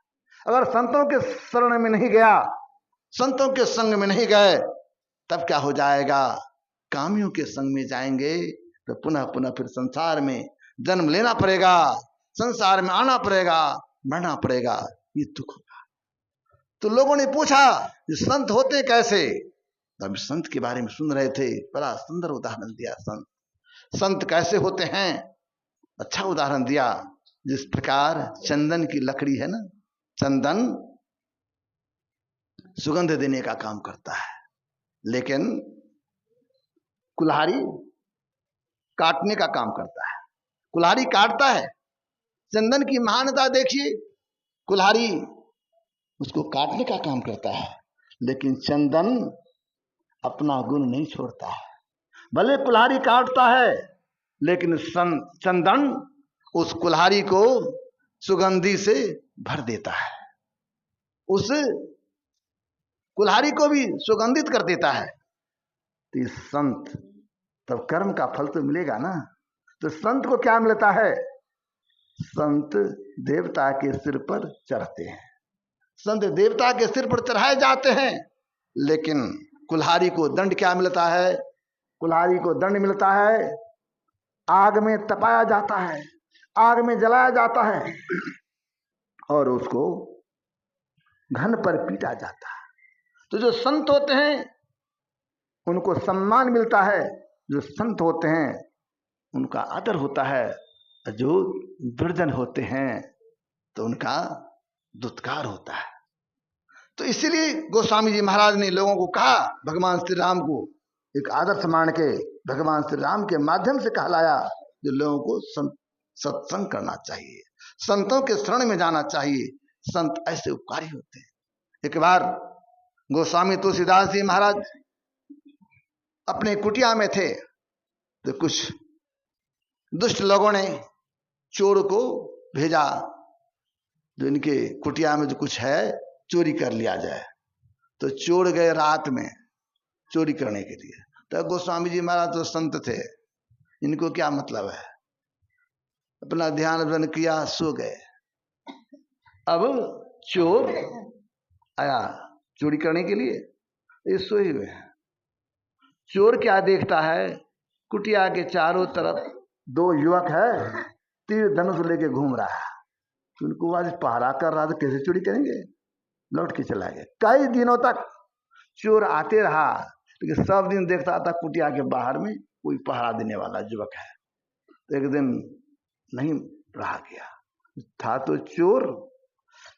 अगर संतों के शरण में नहीं गया, संतों के संग में नहीं गए, तब क्या हो जाएगा, कामियों के संग में जाएंगे तो पुनः पुनः फिर संसार में जन्म लेना पड़ेगा, संसार में आना पड़ेगा, मरना पड़ेगा, ये दुख होगा। तो लोगों ने पूछा ये संत होते कैसे, तो हम संत के बारे में सुन रहे थे, बड़ा सुंदर उदाहरण दिया। संत कैसे होते हैं, अच्छा उदाहरण दिया। जिस प्रकार चंदन की लकड़ी है ना, चंदन सुगंध देने का काम करता है, लेकिन कुल्हाड़ी काटने का काम करता है। कुल्हाड़ी काटता है, चंदन की महानता देखिए, कुल्हाड़ी उसको काटने का काम करता है, लेकिन चंदन अपना गुण नहीं छोड़ता है। भले कुल्हाड़ी काटता है, लेकिन चंदन उस कुल्हाड़ी को सुगंधी से भर देता है, उस कुल्हाड़ी को भी सुगंधित कर देता है। तो संत तब कर्म का फल तो मिलेगा ना। तो संत को क्या मिलता है, संत देवता के सिर पर चढ़ते हैं, संत देवता के सिर पर चढ़ाए जाते हैं। लेकिन कुल्हाड़ी को दंड क्या मिलता है, कुल्हाड़ी को दंड मिलता है, आग में तपाया जाता है, आग में जलाया जाता है और उसको घन पर पीटा जाता है। तो जो संत होते हैं उनको सम्मान मिलता है, जो संत होते हैं उनका आदर होता है, जो दुर्जन होते हैं तो उनका दुत्कार होता है। तो इसीलिए गोस्वामी जी महाराज ने लोगों को कहा, भगवान श्री राम को एक आदर्श मान के भगवान श्री राम के माध्यम से कहलाया, जो लोगों को सत्संग करना चाहिए, संतों के शरण में जाना चाहिए। संत ऐसे उपकारी होते हैं। एक बार गोस्वामी तुलसीदास जी महाराज अपने कुटिया में थे, तो कुछ दुष्ट लोगों ने चोर को भेजा, जो इनके कुटिया में जो कुछ है चोरी कर लिया जाए। तो चोर गए रात में चोरी करने के लिए। तो गोस्वामी जी महाराज तो संत थे, इनको क्या मतलब है, अपना ध्यान बंद किया, सो गए। अब चोर आया चोरी करने के लिए, ये सोए हुए हैं। चोर क्या देखता है, कुटिया के चारों तरफ दो युवक है, तीर धनुष लेके घूम रहा है। तो उनको आज पहरा कर रहा, तो कैसे चोरी करेंगे, लौट के चला गया। कई दिनों तक चोर आते रहा, लेकिन सब दिन देखता था कुटिया के बाहर में कोई पहरा देने वाला युवक है। तो एक दिन नहीं रहा गया, था तो चोर,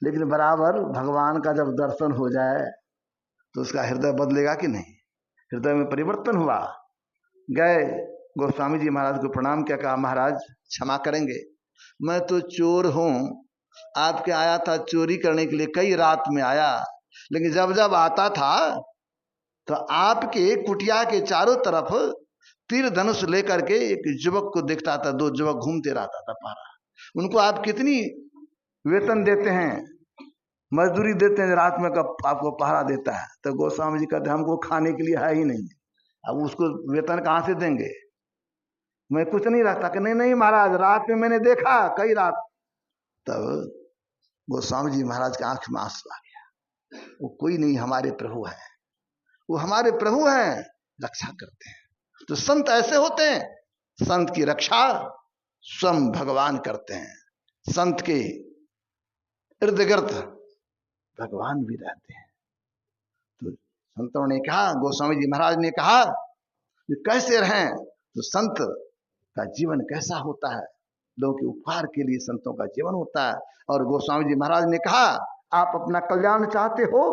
लेकिन बराबर भगवान का जब दर्शन हो जाए तो उसका हृदय बदलेगा कि नहीं, हृदय में परिवर्तन हुआ। गए गोस्वामी जी महाराज को प्रणाम किया, कहा महाराज क्षमा करेंगे, मैं तो चोर हूं, आपके आया था चोरी करने के लिए, कई रात में आया, लेकिन जब जब आता था तो आपके कुटिया के चारों तरफ तीर धनुष लेकर के एक युवक को देखता था, दो युवक घूमते रहता था पहरा। उनको आप कितनी वेतन देते हैं, मजदूरी देते हैं, रात में कब आपको पहरा देता है, तो गोस्वामी जी कहते हैं हमको खाने के लिए है ही नहीं, अब उसको वेतन कहाँ से देंगे, मैं कुछ नहीं रखता। कि नहीं नहीं महाराज, रात में मैंने देखा कई रात। तब गोस्वामी जी महाराज के आंख में आंसू आ गया। वो कोई नहीं, हमारे प्रभु है, वो हमारे प्रभु हैं, रक्षा करते हैं। तो संत ऐसे होते हैं, संत की रक्षा स्वयं भगवान करते हैं। संत के इर्द गिर्द भगवान भी रहते हैं। तो संतों ने कहा, गोस्वामी जी महाराज ने कहा कि कैसे रहें, तो संत का जीवन कैसा होता है, लोगों के उपकार के लिए संतों का जीवन होता है। और गोस्वामी जी महाराज ने कहा, आप अपना कल्याण चाहते हो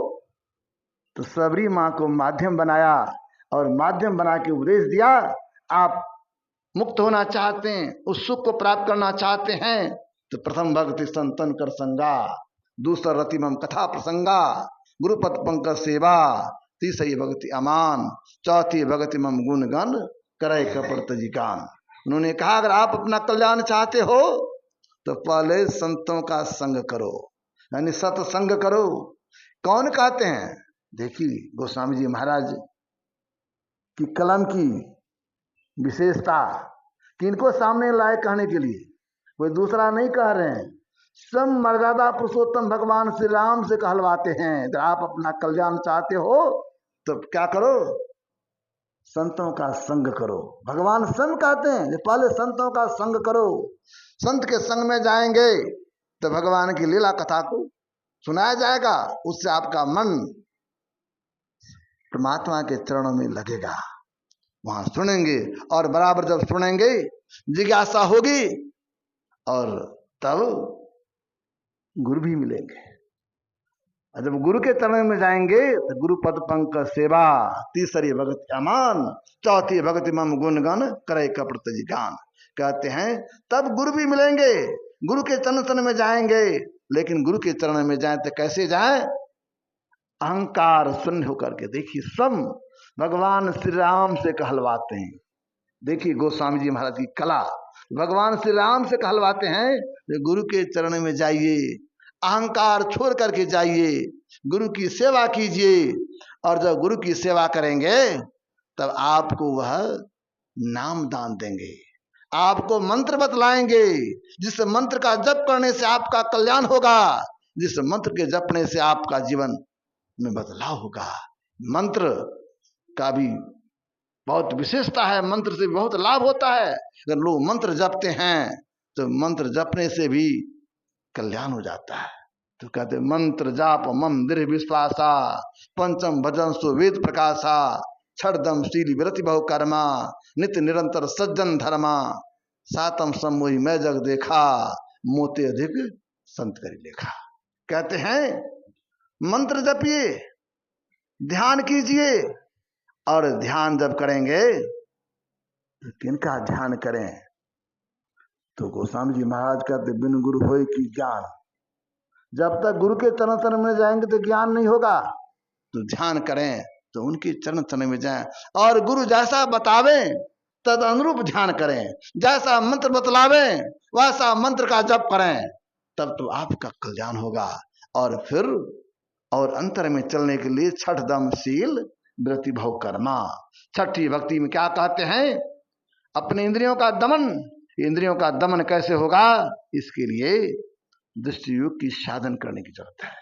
तो सबरी माँ को माध्यम बनाया और माध्यम बना के उपदेश दिया। आप मुक्त होना चाहते हैं, उस सुख को प्राप्त करना चाहते हैं, तो प्रथम भक्ति संतन कर संगा, दूसरा रति मम कथा प्रसंगा, गुरुपद पंकज सेवा, तीसरी भक्ति अमान, चौथी भक्ति मम गुण गण करे कपट जिकान। उन्होंने कहा अगर आप अपना कल्याण चाहते हो तो पहले संतों का संग करो, यानी सत्संग करो। कौन कहते हैं, देखिए गोस्वामी जी महाराज की कलम की विशेषता, किनको सामने लाए कहने के लिए, कोई दूसरा नहीं कह रहे हैं, स्वयं मर्यादा पुरुषोत्तम भगवान श्री राम से कहलवाते हैं। अगर आप अपना कल्याण चाहते हो तो क्या करो, संतों का संग करो। भगवान स्वयं कहते हैं पहले संतों का संग करो। संत के संग में जाएंगे तो भगवान की लीला कथा को सुनाया जाएगा, उससे आपका मन परमात्मा के चरणों में लगेगा, वहां सुनेंगे, और बराबर जब सुनेंगे जिज्ञासा होगी, और तब गुरु भी मिलेंगे। और जब गुरु के चरण में जाएंगे तो गुरु पद पंकज सेवा, तीसरी भक्ति अमान, चौथी भक्ति मम गुण गण करे कपट जिकान। कहते हैं तब गुरु भी मिलेंगे, गुरु के चरण में जाएंगे। लेकिन गुरु के चरण में जाए तो कैसे जाए, अहंकार शून्य होकर के। देखिए स्वयं भगवान श्री राम से कहलवाते हैं। देखिए गोस्वामी जी महाराज की कला, भगवान श्री राम से कहलवाते हैं गुरु के चरण में जाइए, अहंकार छोड़ करके जाइए, गुरु की सेवा कीजिए। और जब गुरु की सेवा करेंगे तब आपको वह नाम दान देंगे, आपको मंत्र बतलाएंगे, जिस मंत्र का जप करने से आपका कल्याण होगा, जिस मंत्र के जपने से आपका जीवन में बदलाव होगा। मंत्र का भी बहुत विशेषता है, मंत्र से बहुत लाभ होता है। अगर लोग मंत्र जपते हैं तो मंत्र जपने से भी कल्याण हो जाता है। तो कहते मंत्र जाप मम दृढ़ विश्वासा, पंचम भजन सो वेद प्रकाशा, छठदम शील विरति बहु कर्मा, नित्य निरंतर सज्जन धर्मा, सातम समोही मैं जग देखा, मोते अधिक संत करी लेखा। कहते हैं मंत्र जपिए, ध्यान कीजिए, और ध्यान जब करेंगे तो किनका ध्यान करें, तो गोस्वामी जी महाराज कहते बिन गुरु होए की ज्ञान। जब तक गुरु के चरण में जाएंगे तो ज्ञान नहीं होगा, तो ध्यान करें तो उनके चरण में जाएं, और गुरु जैसा बतावे तद अनुरूप ध्यान करें, जैसा मंत्र बतलावे वैसा मंत्र का जप करें, तब तो आपका कल्याण होगा। और फिर और अंतर में चलने के लिए छठ दम शील व्रति भव कर्मा। छठी भक्ति में क्या कहते हैं, अपने इंद्रियों का दमन। इंद्रियों का दमन कैसे होगा, इसके लिए दृष्टि योग की साधन करने की जरूरत है,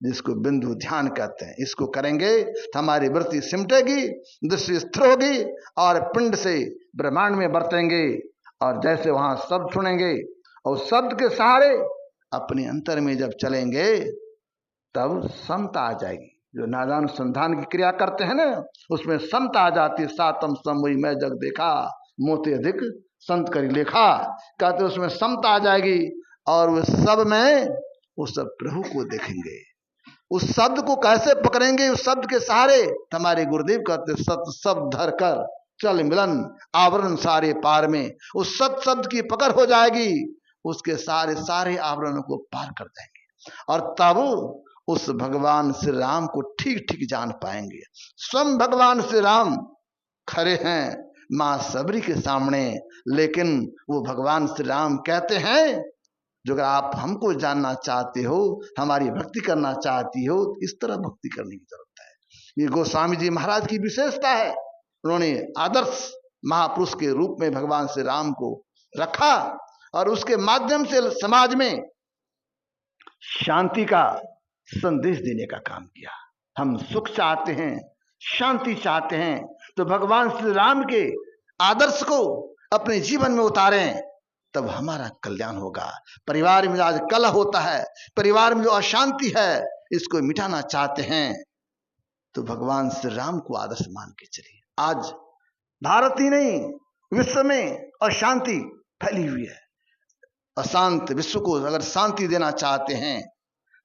जिसको बिंदु ध्यान कहते हैं। इसको करेंगे तो हमारी वृत्ति सिमटेगी, दृष्टि स्थिर होगी, और पिंड से ब्रह्मांड में बरतेंगे। और जैसे वहां शब्द सुनेंगे और शब्द के सहारे अपने अंतर में जब चलेंगे तब समता आ जाएगी। जो नादानुसंधान की क्रिया करते हैं ना, उसमें समता आ जाती है। सातम समोई मैं जग देखा, मोते अधिक संत करी लेखा। कहते उसमें समता आ जाएगी, और उस सब में उस सब प्रभु को देखेंगे। उस शब्द को कैसे पकड़ेंगे, उस शब्द के सहारे। हमारे गुरुदेव कहते सत शब्द धर कर चल मिलन, आवरण सारे पार में। उस सत शब्द की पकड़ हो जाएगी, उसके सारे सारे आवरणों को पार कर देंगे, और तब उस भगवान श्री राम को ठीक ठीक जान पाएंगे। स्वयं भगवान श्री राम खड़े हैं मां सबरी के सामने, लेकिन वो भगवान श्री राम कहते हैं जो अगर आप हमको जानना चाहते हो, हमारी भक्ति करना चाहती हो, तो इस तरह भक्ति करने की जरूरत है। ये गोस्वामी जी महाराज की विशेषता है। उन्होंने आदर्श महापुरुष के रूप में भगवान श्री राम को रखा और उसके माध्यम से समाज में शांति का संदेश देने का काम किया। हम सुख चाहते हैं, शांति चाहते हैं, तो भगवान श्री राम के आदर्श को अपने जीवन में उतारें, तब हमारा कल्याण होगा। परिवार में आज कलह होता है, परिवार में जो अशांति है, इसको मिटाना चाहते हैं तो भगवान श्री राम को आदर्श मान के चलिए। आज भारत ही नहीं, विश्व में अशांति फैली हुई है। अशांत विश्व को अगर शांति देना चाहते हैं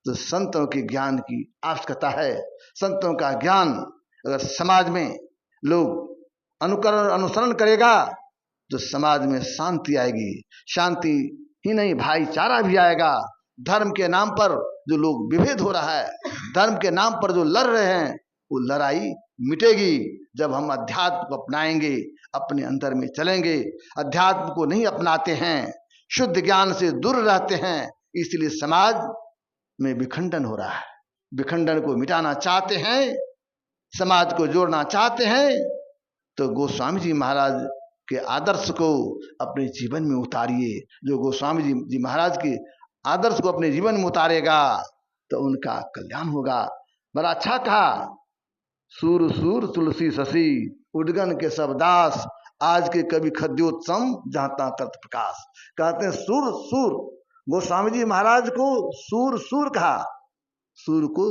तो संतों के ज्ञान की आवश्यकता है। संतों का ज्ञान अगर समाज में लोग अनुसरण करेगा तो समाज में शांति आएगी। शांति ही नहीं, भाईचारा भी आएगा। धर्म के नाम पर जो लोग विभेद हो रहा है, धर्म के नाम पर जो लड़ रहे हैं, वो लड़ाई मिटेगी जब हम अध्यात्म को अपनाएंगे, अपने अंदर में चलेंगे। अध्यात्म को नहीं अपनाते हैं, शुद्ध ज्ञान से दूर रहते हैं, इसलिए समाज में विखंडन हो रहा है। विखंडन को मिटाना चाहते हैं, समाज को जोड़ना चाहते हैं, तो गोस्वामी जी महाराज के आदर्श को अपने जीवन में उतारिए। जो गोस्वामी जी महाराज के आदर्श को अपने जीवन में उतारेगा तो उनका कल्याण होगा। बड़ा अच्छा कहा, सूर सूर तुलसी शशि उद्गन के सब दास, आज के कवि खद्योत्सम जहां तत् प्रकाश। कहते हैं सूर सूर, गोस्वामी जी महाराज को सूर सूर कहा। सूर को,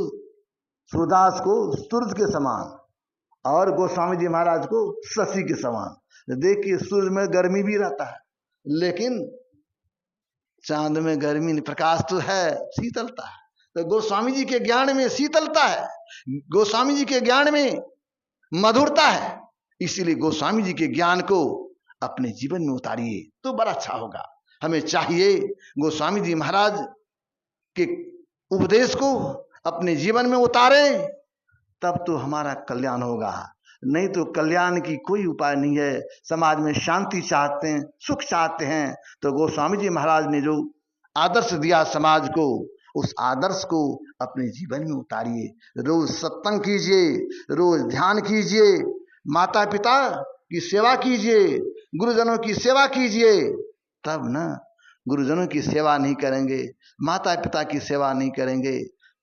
सूरदास को सूरज के समान और गोस्वामी जी महाराज को शशि के समान। देखिए सूरज में गर्मी भी रहता है, लेकिन चांद में गर्मी नहीं, प्रकाश तो है, शीतलता है। तो गोस्वामी जी के ज्ञान में शीतलता है, गोस्वामी जी के ज्ञान में मधुरता है। इसीलिए गोस्वामी जी के ज्ञान को अपने जीवन में उतारिए तो बड़ा अच्छा होगा। हमें चाहिए गोस्वामी जी महाराज के उपदेश को अपने जीवन में उतारें, तब तो हमारा कल्याण होगा। नहीं तो कल्याण की कोई उपाय नहीं है। समाज में शांति चाहते हैं, सुख चाहते हैं, तो गोस्वामी जी महाराज ने जो आदर्श दिया समाज को, उस आदर्श को अपने जीवन में उतारिए। रोज सत्संग कीजिए, रोज ध्यान कीजिए, माता पिता की सेवा कीजिए, गुरुजनों की सेवा कीजिए। तब ना, गुरुजनों की सेवा नहीं करेंगे, माता पिता की सेवा नहीं करेंगे,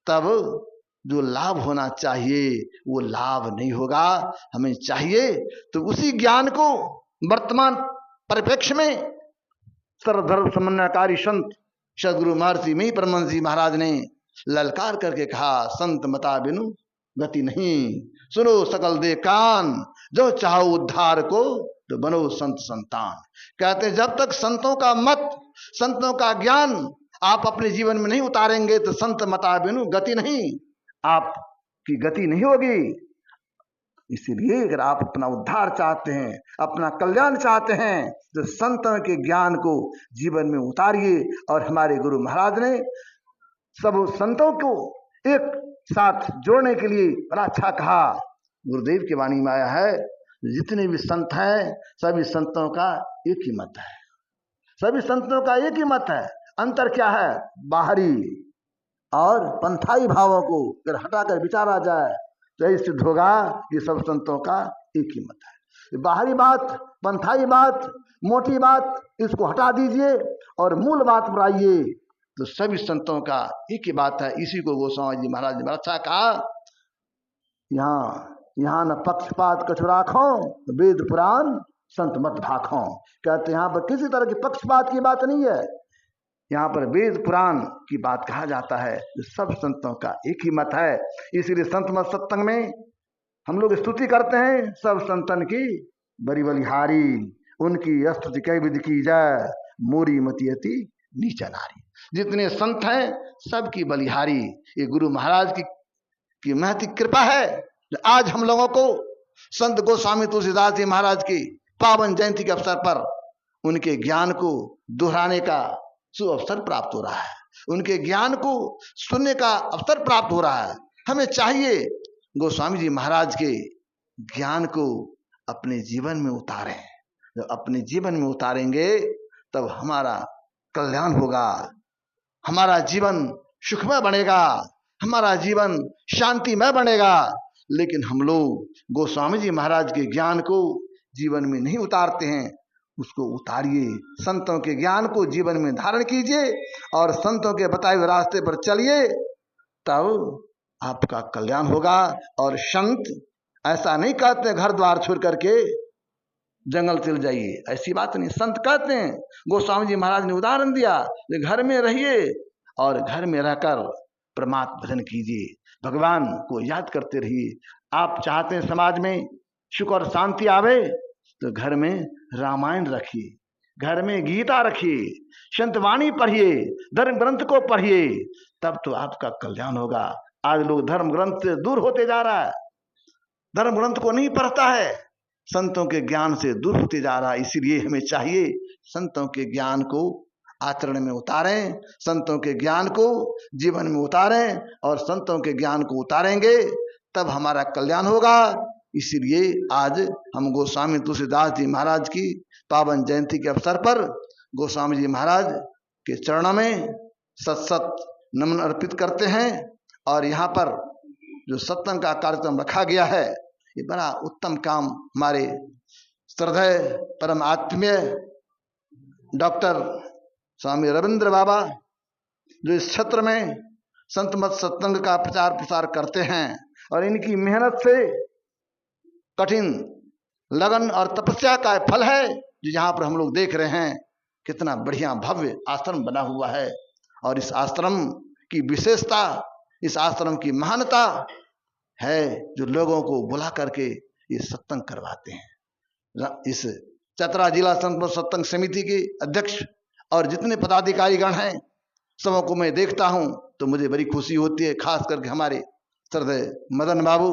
तब जो लाभ होना चाहिए वो लाभ नहीं होगा। हमें चाहिए तो उसी ज्ञान को वर्तमान परिप्रेक्ष्य में सर्वधर्म समन्वयकारी संत सदगुरु महर्षि में परमहंस जी महाराज ने ललकार करके कहा, संत मता बिनु गति नहीं, सुनो सकल दे कान, जो चाहो उद्धार को तो बनो संत संतान। कहते जब तक संतों का मत, संतों का ज्ञान आप अपने जीवन में नहीं उतारेंगे तो संत मता बिनु गति नहीं, आपकी गति नहीं होगी। इसीलिए अगर आप अपना उद्धार चाहते हैं, अपना कल्याण चाहते हैं, तो संतों के ज्ञान को जीवन में उतारिए। और हमारे गुरु महाराज ने सब संतों को एक साथ जोड़ने के लिए बड़ा अच्छा कहा। गुरुदेव की वाणी में आया है, जितने भी संत हैं सभी संतों का एक ही मत है, सभी संतों का एक ही मत है। अंतर क्या है? बाहरी और पंथाई भावों को अगर हटाकर विचारा जाए तो यही सिद्ध होगा कि सब संतों का एक ही मत है। बाहरी बात, पंथाई बात, मोटी बात, इसको हटा दीजिए और मूल बात पर आइए, तो सभी संतों का एक ही बात है। इसी को गोस्वामी जी महाराज ने बड़ा अच्छा कहा, यहाँ न पक्षपात कछु राखो, वेद पुराण संत मत भाखो। कहते यहाँ पर किसी तरह की पक्षपात की बात नहीं है, यहाँ पर वेद पुराण की बात कहा जाता है। सब संतों का एक ही मत है। इसीलिए संत मत सत्संग में हम लोग स्तुति करते हैं, सब संतन की बड़ी बलिहारी, उनकी स्तुति कई विधि की जाए, मोरी मति अति नीचा नारी। जितने संत हैं सबकी बलिहारी ये गुरु महाराज की महती कृपा है। आज हम लोगों को संत गोस्वामी तुलसीदास जी महाराज की पावन जयंती के अवसर पर उनके ज्ञान को दोहराने का अवसर प्राप्त हो रहा है, उनके ज्ञान को सुनने का अवसर प्राप्त हो रहा है। हमें चाहिए गोस्वामी जी महाराज के ज्ञान को अपने जीवन में उतारें। जब अपने जीवन में उतारेंगे तब हमारा कल्याण होगा। हमारा जीवन सुखमय बनेगा, हमारा जीवन शांतिमय बनेगा। लेकिन हम लोग गोस्वामी जी महाराज के ज्ञान को जीवन में नहीं उतारते हैं। उसको उतारिए, संतों के ज्ञान को जीवन में धारण कीजिए और संतों के बताए हुए रास्ते पर चलिए, तब आपका कल्याण होगा। और संत ऐसा नहीं कहते घर द्वार छोड़ करके जंगल चल जाइए, ऐसी बात नहीं। संत कहते हैं, गोस्वामी जी महाराज ने उदाहरण दिया, घर में रहिए और घर में रहकर परमात्मा भजन कीजिए, भगवान को याद करते रहिए। आप चाहते हैं समाज में सुख और शांति आवे, तो घर में रामायण रखिए, घर में गीता रखिए, संत वाणी पढ़िए, धर्म ग्रंथ को पढ़िए, तब तो आपका कल्याण होगा। आज लोग धर्म ग्रंथ से दूर होते जा रहा है, धर्म ग्रंथ को नहीं पढ़ता है, संतों के ज्ञान से दूर होते जा रहा है। इसीलिए हमें चाहिए संतों के ज्ञान को आचरण में उतारें, संतों के ज्ञान को जीवन में उतारें, और संतों के ज्ञान को उतारेंगे तब हमारा कल्याण होगा। इसीलिए आज हम गोस्वामी तुलसीदास जी महाराज की पावन जयंती के अवसर पर गोस्वामी जी महाराज के चरणों में सत सत नमन अर्पित करते हैं। और यहाँ पर जो सत्संग का कार्यक्रम रखा गया है, ये बड़ा उत्तम काम हमारे श्रद्धेय परम आत्मीय डॉक्टर स्वामी रविंद्र बाबा जो इस क्षेत्र में संत मत सत्संग का प्रचार प्रसार करते हैं, और इनकी मेहनत से कठिन लगन और तपस्या का फल है जो यहाँ पर हम लोग देख रहे हैं। कितना बढ़िया भव्य आश्रम बना हुआ है, और इस आश्रम की विशेषता, इस आश्रम की महानता है जो लोगों को बुला करके ये सत्संग करवाते हैं। इस चतरा जिला संत सत्संग समिति के अध्यक्ष और जितने पदाधिकारीगण हैं, सबों को मैं देखता हूं तो मुझे बड़ी खुशी होती है। खास करके हमारे श्रद्धेय मदन बाबू